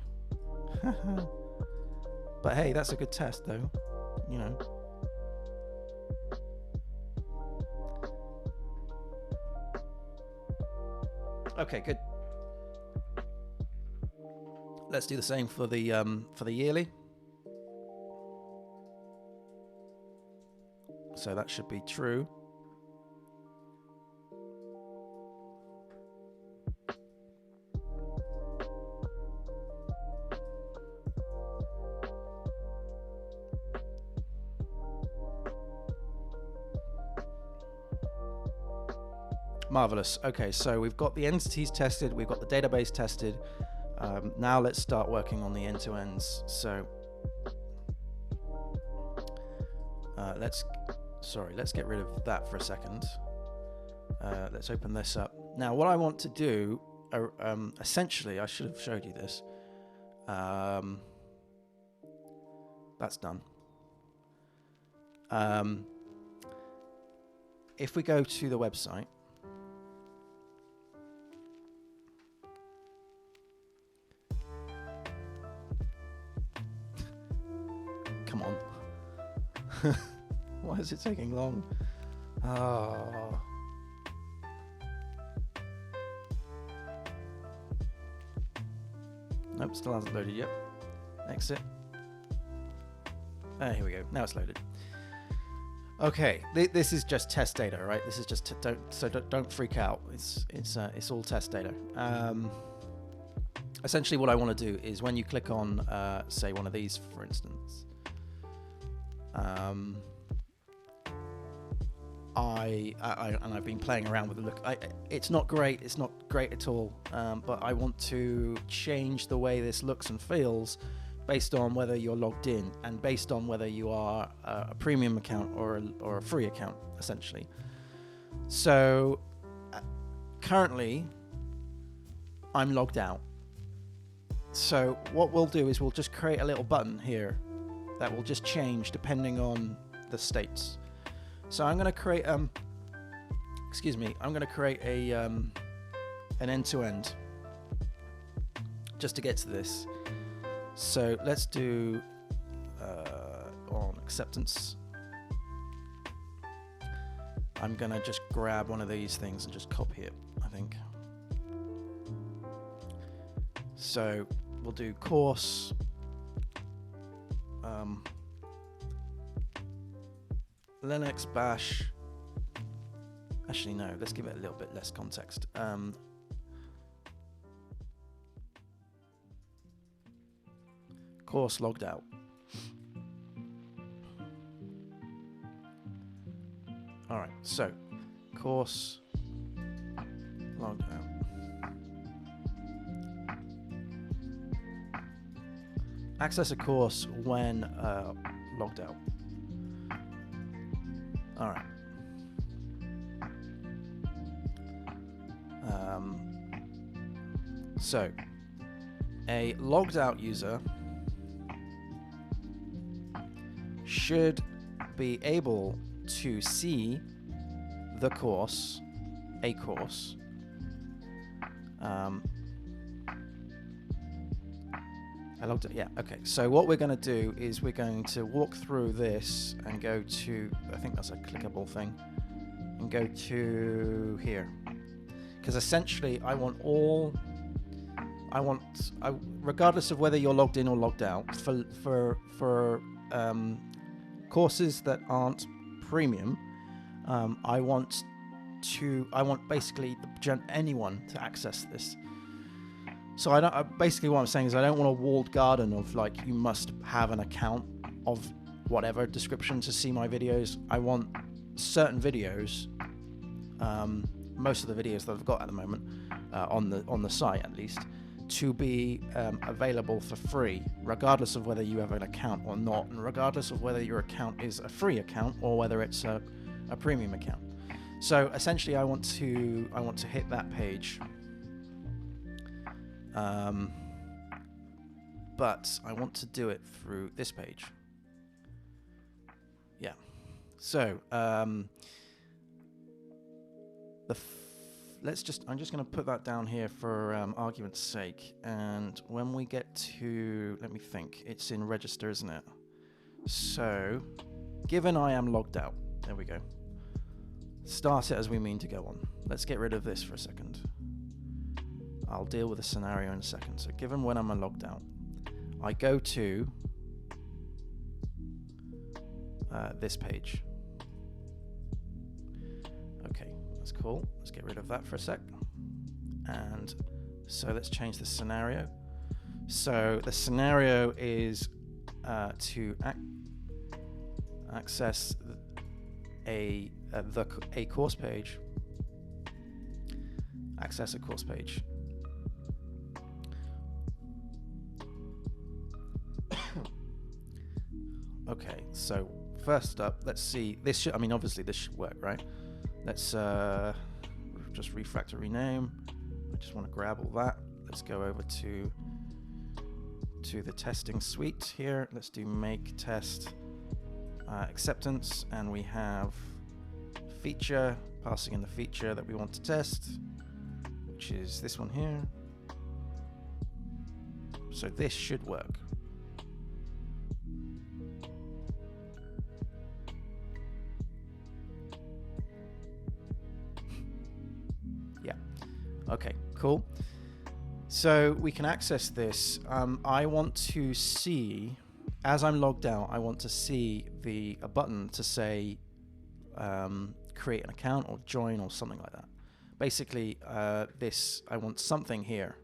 But hey, that's a good test though, you know. Okay, good. Let's do the same for the yearly. So that should be true. Marvelous. Okay, so we've got the entities tested, we've got the database tested. Now let's start working on the end-to-ends. So let's get rid of that for a second. Let's open this up. Now what I want to do, essentially, I should have showed you this. That's done. If we go to the website, come on. Why is it taking long? Oh. Nope, still hasn't loaded yet. Exit. Here we go. Now it's loaded. Okay, this is just test data, right? This is just don't freak out. It's all test data. Essentially, what I want to do is when you click on, say, one of these, for instance, I've been playing around with the look. It's not great. It's not great at all. But I want to change the way this looks and feels based on whether you're logged in and based on whether you are a premium account or a free account, essentially. So currently, I'm logged out. So what we'll do is we'll just create a little button here that will just change depending on the states. So I'm going to create I'm going to create a an end-to-end just to get to this. So let's do on acceptance. I'm going to just grab one of these things and just copy it, I think. So we'll do course Linux bash. Actually, no, let's give it a little bit less context. Course logged out. All right, so course logged out. Access a course when logged out. All right. So, a logged out user should be able to see the course, a course, I logged it. Yeah. Okay. So what we're going to do is we're going to walk through this and go to, I think that's a clickable thing, and go to here, because essentially I want regardless of whether you're logged in or logged out, for courses that aren't premium, I want basically anyone to access this. So basically what I'm saying is I don't want a walled garden of like you must have an account of whatever description to see my videos. I want certain videos, most of the videos that I've got at the moment on the site at least, to be available for free, regardless of whether you have an account or not, and regardless of whether your account is a free account or whether it's a premium account. So essentially, I want to hit that page, but I want to do it through this page. Yeah. So I'm just going to put that down here for argument's sake. And when we get to, let me think, it's in register, isn't it? So, given I am logged out, there we go. Start it as we mean to go on. Let's get rid of this for a second. I'll deal with the scenario in a second. So, given when I'm logged out, I go to this page. Okay, that's cool. Let's get rid of that for a sec. And so let's change the scenario. So the scenario is to access a course page. Access a course page. Okay, so first up, let's see. This should, obviously this should work, right? Let's just refactor rename. I just want to grab all that. Let's go over to the testing suite here. Let's do make test acceptance, and we have feature, passing in the feature that we want to test, which is this one here. So this should work. Okay, cool. So we can access this. I want to see, as I'm logged out, I want to see a button to say create an account or join or something like that. Basically, I want something here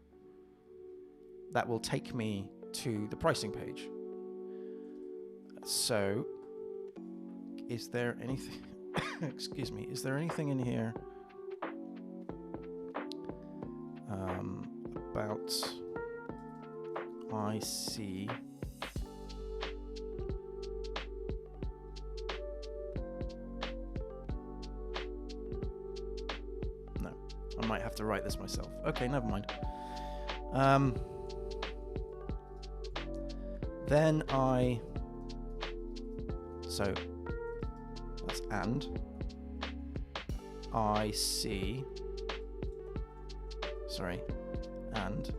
that will take me to the pricing page. So, is there anything? Excuse me. Is there anything in here? About IC I might have to write this myself. Okay, never mind. Then so that's and I see, sorry, and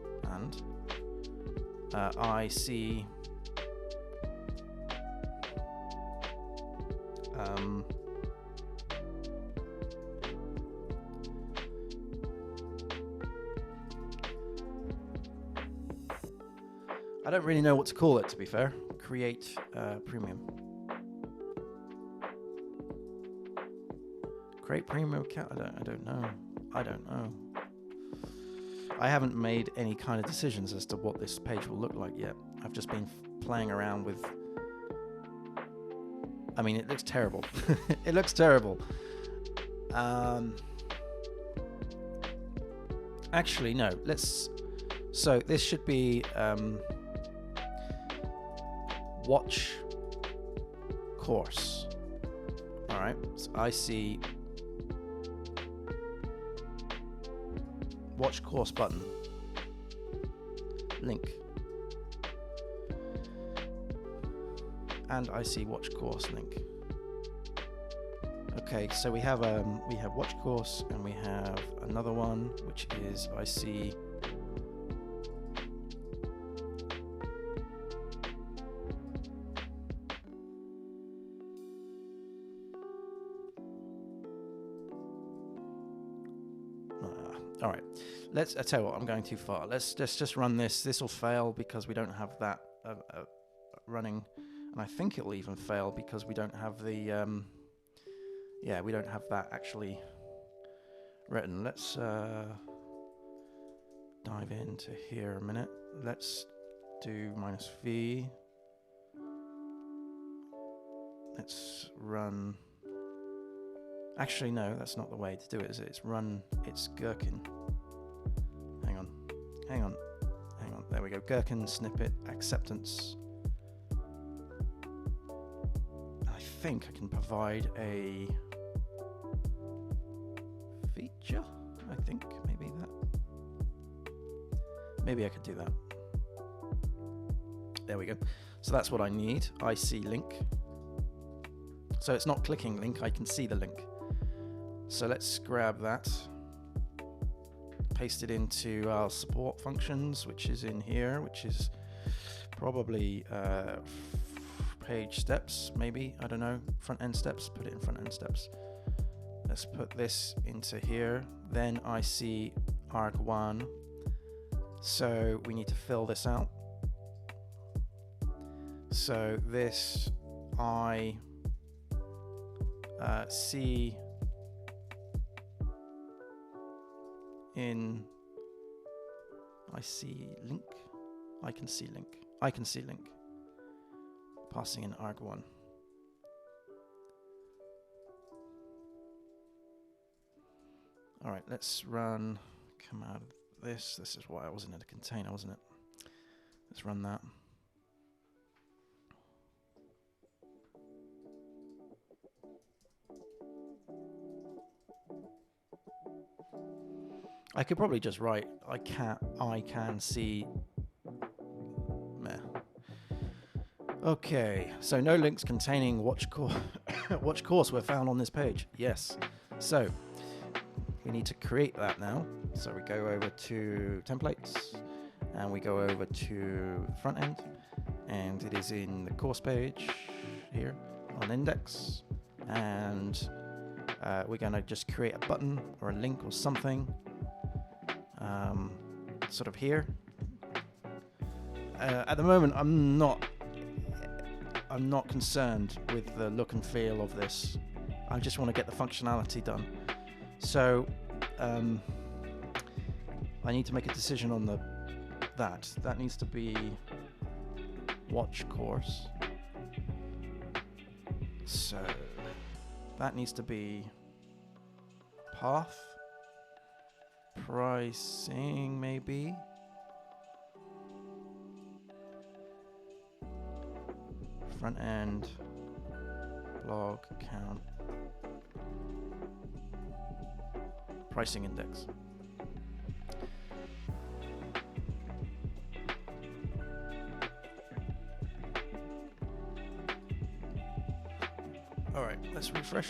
I see I don't really know what to call it, to be fair. Create premium. Create premium account. I don't know. I haven't made any kind of decisions as to what this page will look like yet. I've just been playing around with. I mean, it looks terrible. It looks terrible. Actually, no. So this should be watch course. All right. So I see watch course button. Link. And I see watch course link. Okay, so we have watch course, and we have another one which is I see all right. I tell you what, I'm going too far. Let's just run this. This will fail because we don't have that running, and I think it will even fail because we don't have the we don't have that actually written. Let's dive into here a minute. Let's do -v. Let's run. Actually, no, that's not the way to do it, is it? It's gherkin. Hang on. There we go. Gherkin snippet acceptance. I think I can provide a feature. I think maybe I could do that. There we go. So that's what I need. I see link. So it's not clicking link. I can see the link. So let's grab that. Paste it into our support functions, which is in here, which is probably page steps, maybe, I don't know, front end steps. Put it in front end steps. Let's put this into here. Then I see arg1, so we need to fill this out. So this I see in I see link. I can see link. Passing in arg1. All right, let's come out of this. This is why I wasn't in a container, wasn't it? Let's run that. I could probably just write I can see. Meh. Okay, so no links containing watch course were found on this page. Yes. So we need to create that now. So we go over to templates and we go over to front end, and it is in the course page here on index, and we're going to just create a button or a link or something. Sort of here. At the moment, I'm not concerned with the look and feel of this. I just want to get the functionality done. So I need to make a decision on that needs to be watch course. So that needs to be path. Pricing, maybe. Front end, blog, count, pricing index. Let's refresh.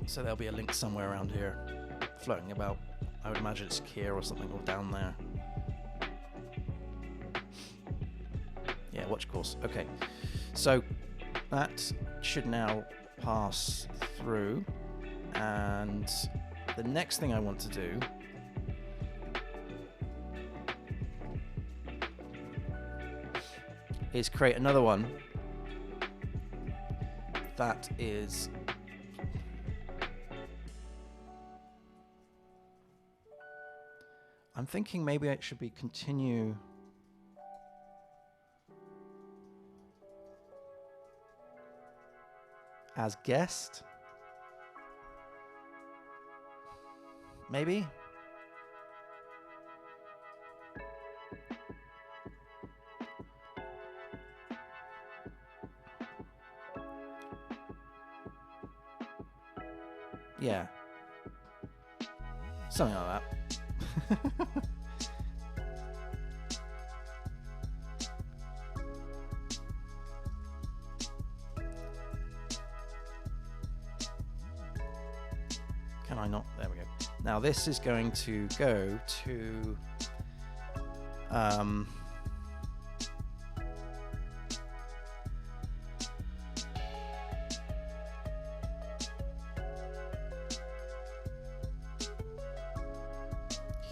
So there'll be a link somewhere around here floating about. I would imagine it's here or something, or down there. Yeah, watch course. Okay, so that should now pass through, and the next thing I want to do is create another one that is I'm thinking maybe it should be continue as guest. Maybe? Yeah. Something like that. Can I not? There we go. Now this is going to go to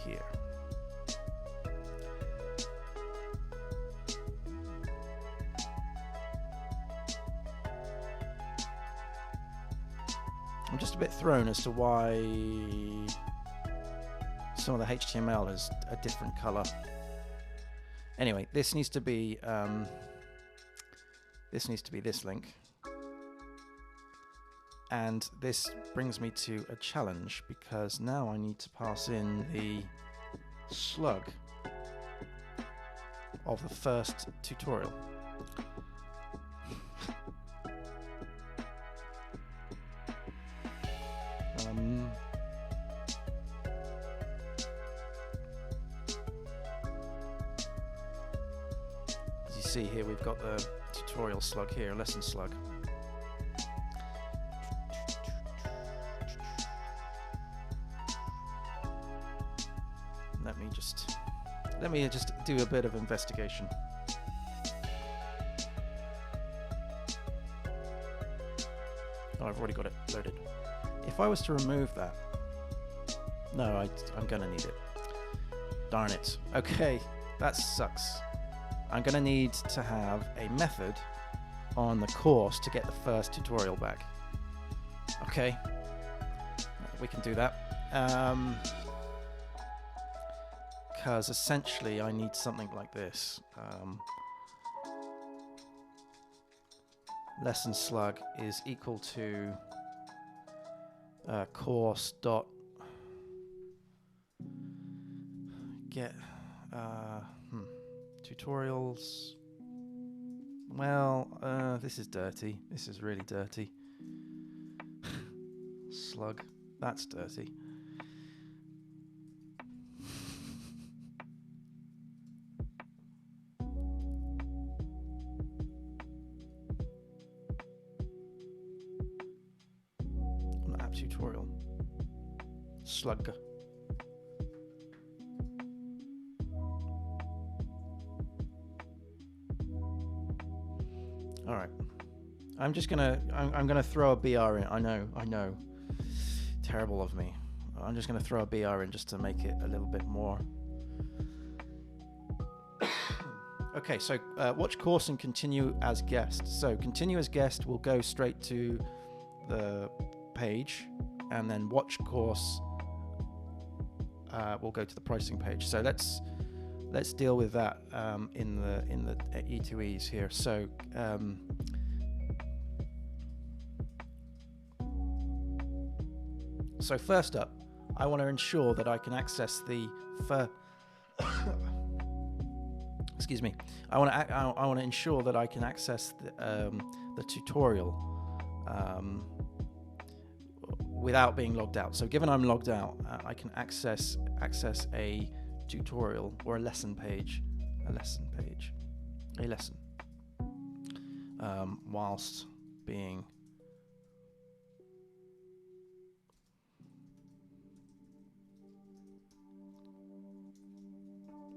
here. I'm just a bit thrown as to why some of the HTML is a different color. Anyway, this needs to be this link, and this brings me to a challenge because now I need to pass in the slug of the first tutorial. As you see here, we've got the tutorial slug here, lesson slug. Let me just do a bit of investigation. Oh, I've already got it loaded. If I was to remove that, no, I'm gonna need it. Darn it. Okay, that sucks. I'm gonna need to have a method on the course to get the first tutorial back. Okay, we can do that. Because essentially I need something like this. Lesson slug is equal to course dot get tutorials. Well, this is dirty. This is really dirty. Slug, that's dirty. Tutorial slug. All right, I'm gonna throw a BR in. I know, terrible of me. I'm just gonna throw a BR in just to make it a little bit more. Okay, so watch course and continue as guest. So continue as guest will go straight to the page, and then watch course will go to the pricing page. So let's deal with that in the E2Es here. So so first up, I want to ensure that I can access the excuse me. I want to ensure that I can access the tutorial without being logged out. So given I'm logged out, I can access a tutorial or a lesson page, whilst being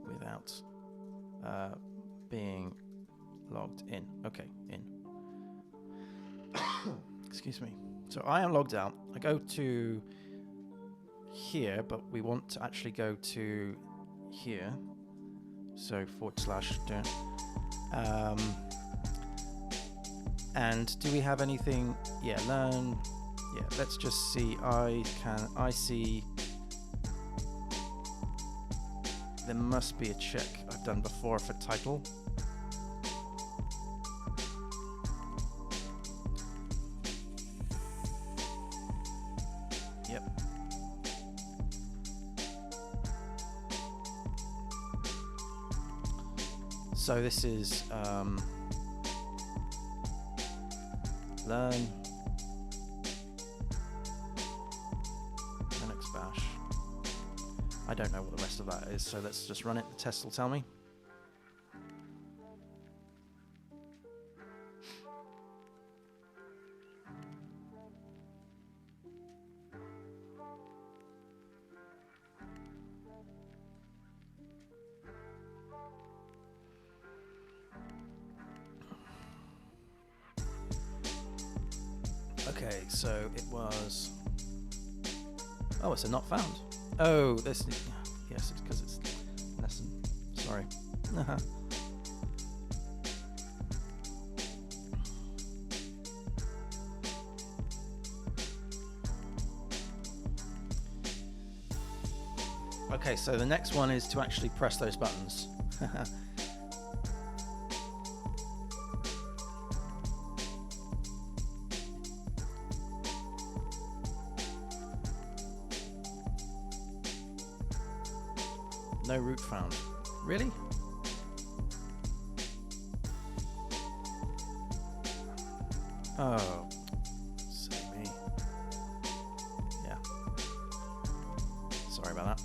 without being logged in. Okay, in. Excuse me. So I am logged out. I go to here, but we want to actually go to here. So / and do we have anything? Yeah, learn. Yeah, let's just see. I see. There must be a check I've done before for title. Yep. So this is learn Linux bash. I don't know what the rest of that is, so let's just run it. The test will tell me. Okay, so it was. Oh, it's a not found. Oh, this. Yes, it's because it's lesson. Sorry. Okay, so the next one is to actually press those buttons. No root found. Really? Oh, silly me. Yeah. Sorry about that.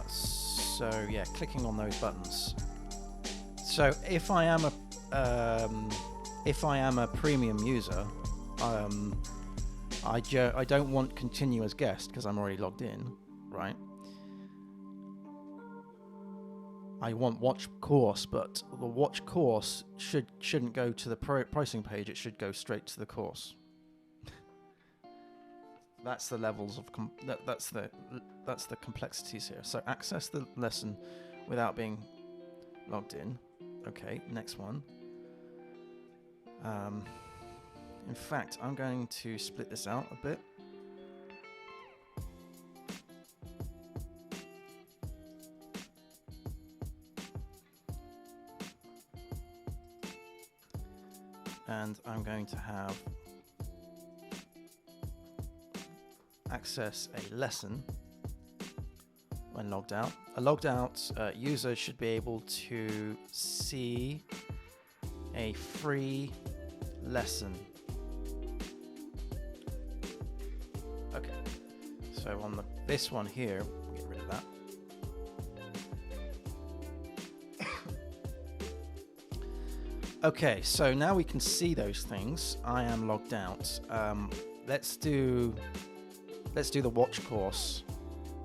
So yeah, clicking on those buttons. So if I am a premium user, I don't want continue as guest because I'm already logged in, right? I want watch course, but the watch course shouldn't go to the pricing page. It should go straight to the course. That's the levels of that's the complexities here. So access the lesson without being logged in. Okay, next one. In fact, I'm going to split this out a bit. And I'm going to have access a lesson when logged out. A logged out user should be able to see a free lesson. Okay, so on this one here, we'll get rid of that. Okay, so now we can see those things. I am logged out. Let's do the watch course.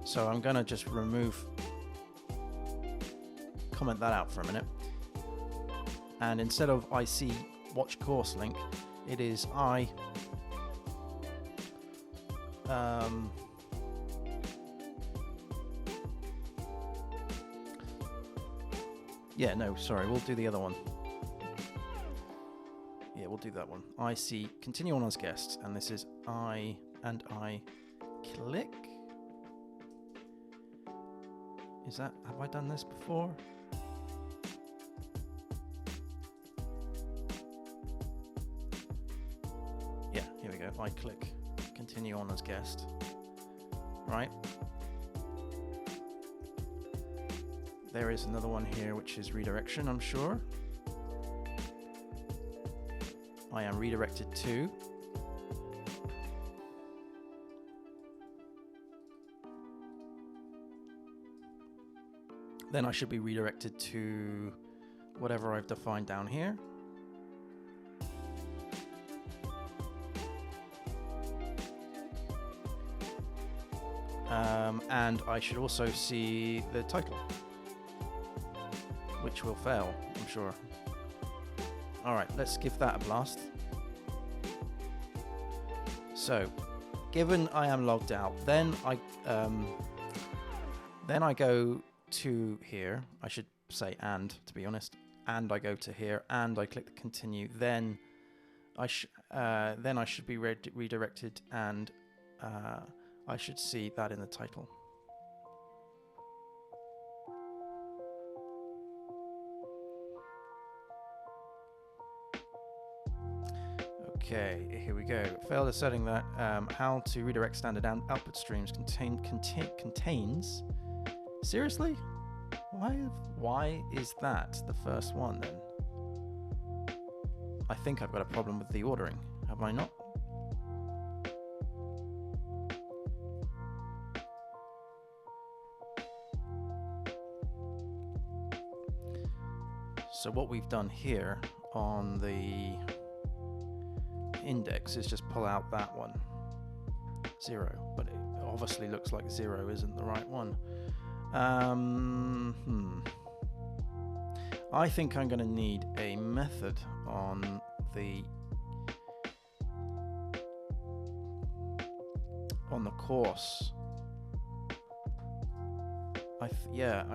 So I'm gonna just comment that out for a minute. And instead of I see watch course link, it is yeah, no, sorry, we'll do the other one. Yeah, we'll do that one. I see continue on as guest, and this is I click. Is that, have I done this before? Yeah, here we go. I click continue on as guest. Right. There is another one here, which is redirection, I'm sure. I am redirected to. Then I should be redirected to whatever I've defined down here. And I should also see the title, which will fail, I'm sure. All right, let's give that a blast. So, given I am logged out, then I go to here. I should say and, to be honest. And I go to here, and I click the continue. Then I should be redirected, and I should see that in the title. Okay, here we go. Failed at setting that. How to redirect standard output streams contains. Seriously? Why is that the first one then? I think I've got a problem with the ordering. Have I not? So what we've done here on the index is just pull out that one, 0, but it obviously looks like 0 isn't the right one. I think I'm going to need a method on the course. I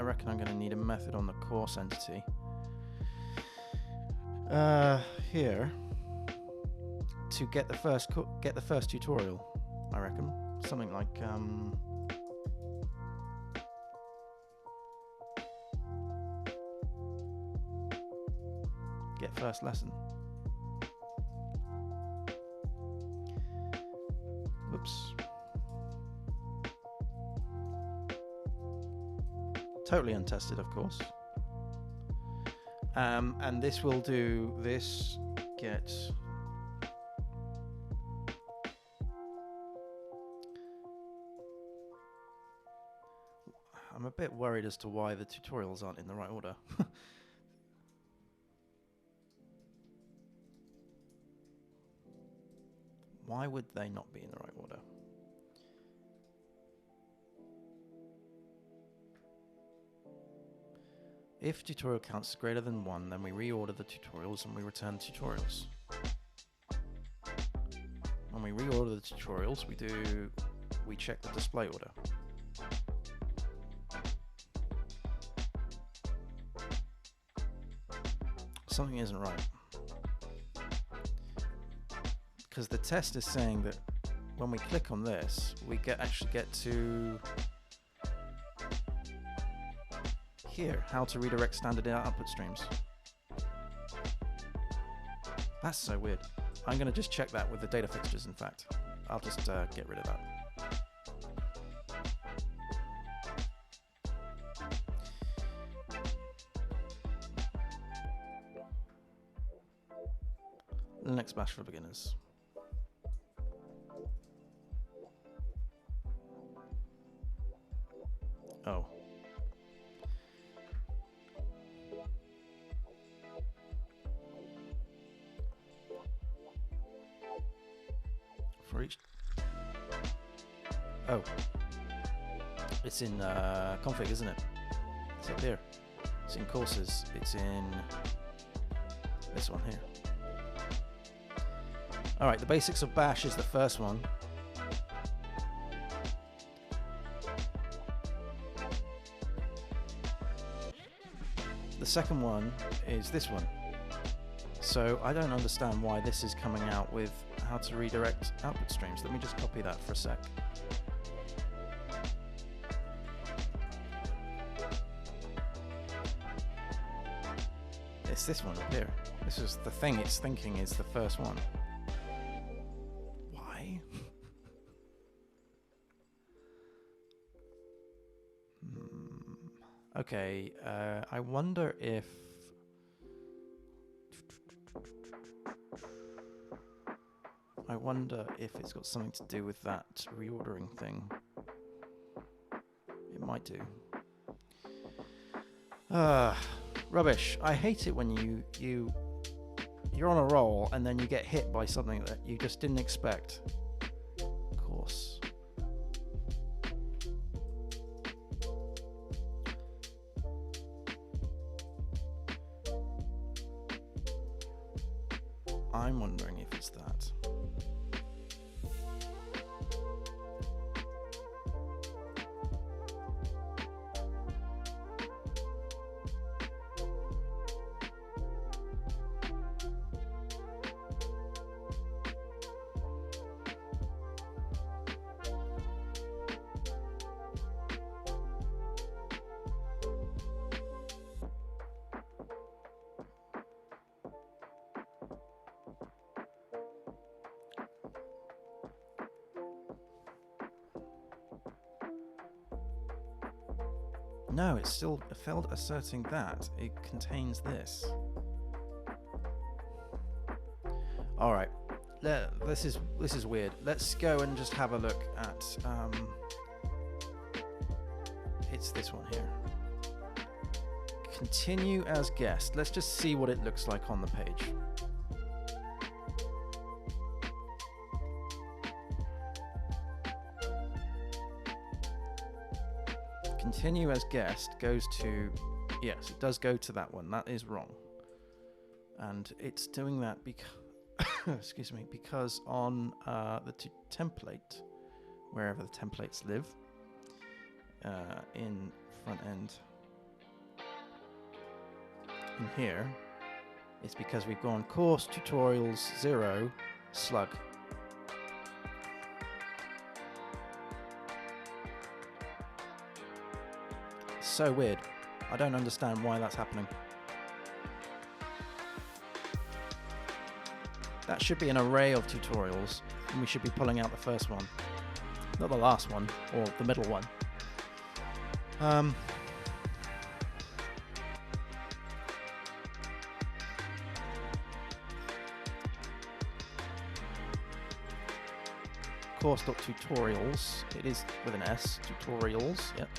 reckon I'm going to need a method on the course entity. Here to get the first tutorial, I reckon something like get first lesson. Whoops. Totally untested, of course. And this will do this get I'm a bit worried as to why the tutorials aren't in the right order. Why would they not be in the right order? If tutorial counts is greater than 1, then we reorder the tutorials and we return the tutorials. When we reorder the tutorials, we check the display order. Something isn't right. Because the test is saying that when we click on this, we actually get to here, how to redirect standard output streams. That's so weird. I'm going to just check that with the data fixtures, in fact. I'll just get rid of that. Linux Bash for beginners. Oh. For each. Oh. It's in config, isn't it? It's up here. It's in courses. It's in this one here. Alright, the basics of Bash is the first one. The second one is this one. So I don't understand why this is coming out with how to redirect output streams. Let me just copy that for a sec. It's this one up here. This is the thing it's thinking is the first one. Why? Okay, I wonder if... it's got something to do with that reordering thing. It might do. Rubbish. I hate it when you're on a roll and then you get hit by something that you just didn't expect. Of course. I'm wondering if it's that. No, it's still failed asserting that. It contains this. All right, this is weird. Let's go and just have a look at. It's this one here. Continue as guest. Let's just see what it looks like on the page. Continue as guest goes to, yes, it does go to that one. That is wrong. And it's doing that because, excuse me, because on the template, wherever the templates live, in front end, in here, it's because we've gone course tutorials 0 slug. So weird. I don't understand why that's happening. That should be an array of tutorials, and we should be pulling out the first one, not the last one or the middle one. Course.tutorials. It is with an S. Tutorials. Yep.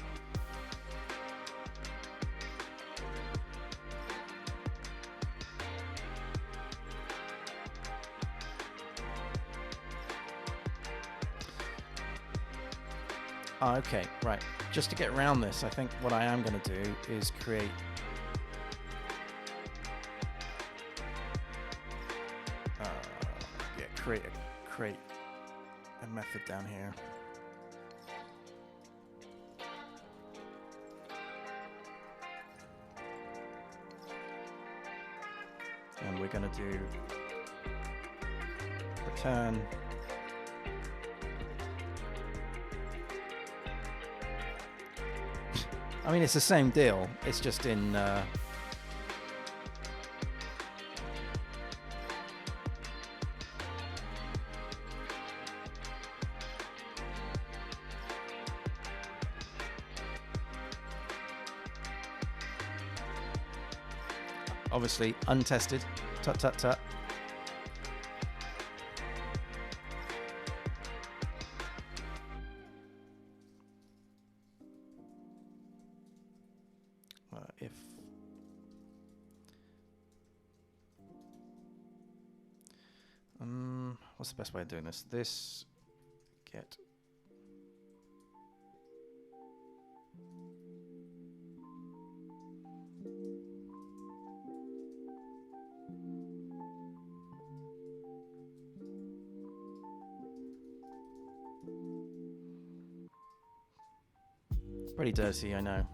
Okay, right. Just to get around this, I think what I am going to do is create create a method down here. And we're going to do return I mean, it's the same deal. It's just in obviously untested. Tut tut tut. What's the best way of doing this? This get pretty dirty, I know.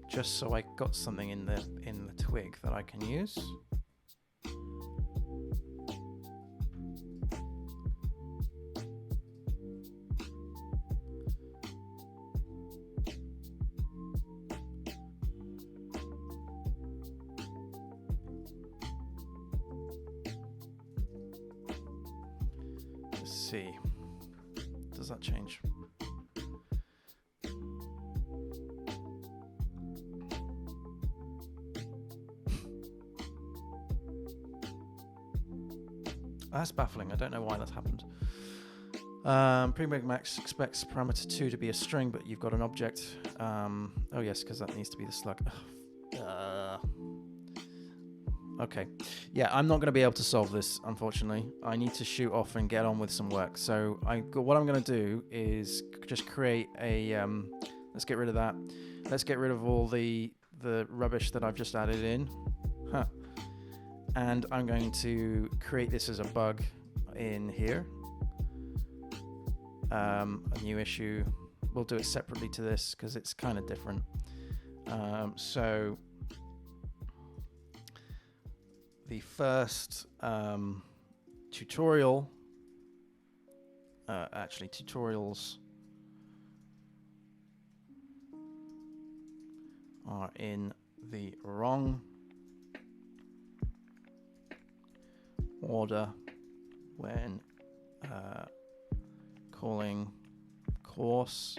Just so I got something in the twig that I can use. Let's see. Does that change? That's baffling. I don't know why that's happened. Premake max expects parameter 2 to be a string, but you've got an object. Oh yes, because that needs to be the slug. Okay. Yeah, I'm not going to be able to solve this, unfortunately. I need to shoot off and get on with some work. So what I'm going to do is just create a... let's get rid of that. Let's get rid of all the the rubbish that I've just added in. And I'm going to create this as a bug in here. A new issue. We'll do it separately to this because it's kind of different. So the first tutorial, actually tutorials are in the wrong order when calling course.get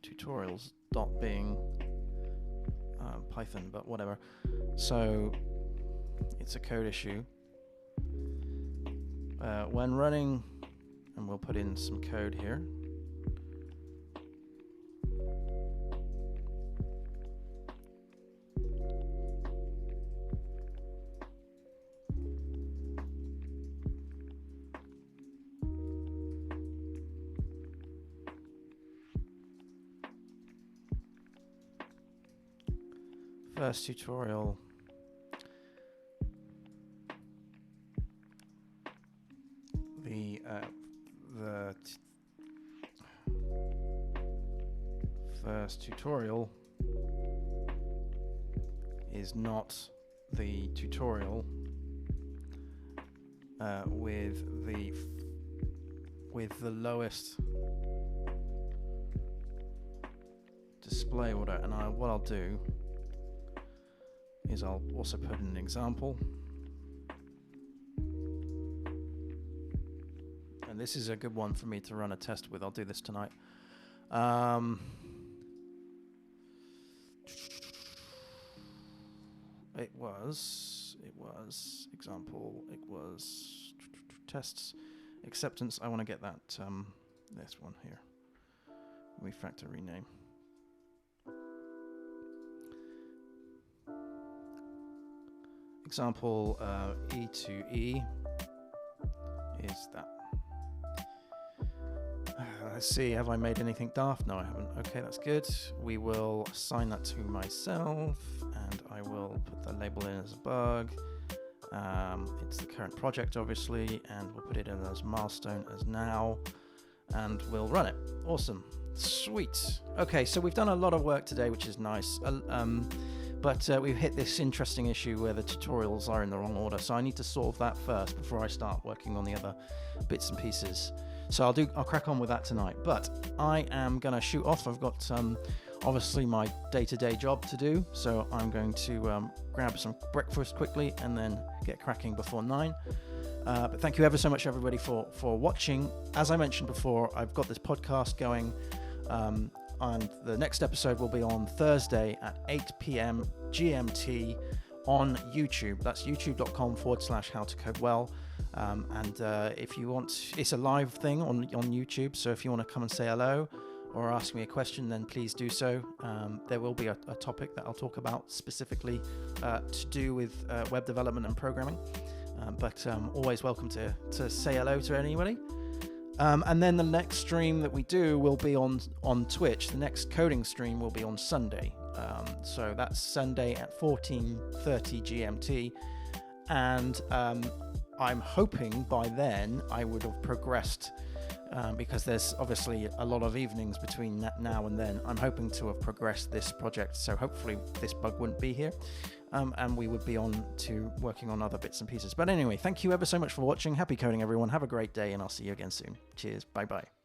tutorials.bing Python, but whatever. So it's a code issue. When running, and we'll put in some code here. First tutorial. The first tutorial is not the tutorial with the lowest display order, and what I'll do is I'll also put in an example. And this is a good one for me to run a test with. I'll do this tonight. It was example, it was tests, acceptance. I want to get that, this one here. Refactor rename. Example E to E is that. Let's see, have I made anything daft? No, I haven't. Okay, that's good. We will assign that to myself, and I will put the label in as a bug. It's the current project, obviously, and we'll put it in as milestone as now, and we'll run it. Awesome. Sweet. Okay, so we've done a lot of work today, which is nice. But we've hit this interesting issue where the tutorials are in the wrong order. So I need to solve that first before I start working on the other bits and pieces. So I'll crack on with that tonight. But I am going to shoot off. I've got obviously my day-to-day job to do. So I'm going to grab some breakfast quickly and then get cracking before 9. But thank you ever so much, everybody, for watching. As I mentioned before, I've got this podcast going. And the next episode will be on Thursday at 8 p.m. GMT on YouTube. That's youtube.com/howtocodewell. And if you want, it's a live thing on YouTube. So if you want to come and say hello or ask me a question, then please do so. There will be a topic that I'll talk about specifically to do with web development and programming. But always welcome to say hello to anybody. And then the next stream that we do will be on Twitch. The next coding stream will be on Sunday. So that's Sunday at 14:30 GMT. And I'm hoping by then I would have progressed, because there's obviously a lot of evenings between now and then. I'm hoping to have progressed this project. So hopefully this bug wouldn't be here. And we would be on to working on other bits and pieces. But anyway, thank you ever so much for watching. Happy coding, everyone. Have a great day, and I'll see you again soon. Cheers. Bye-bye.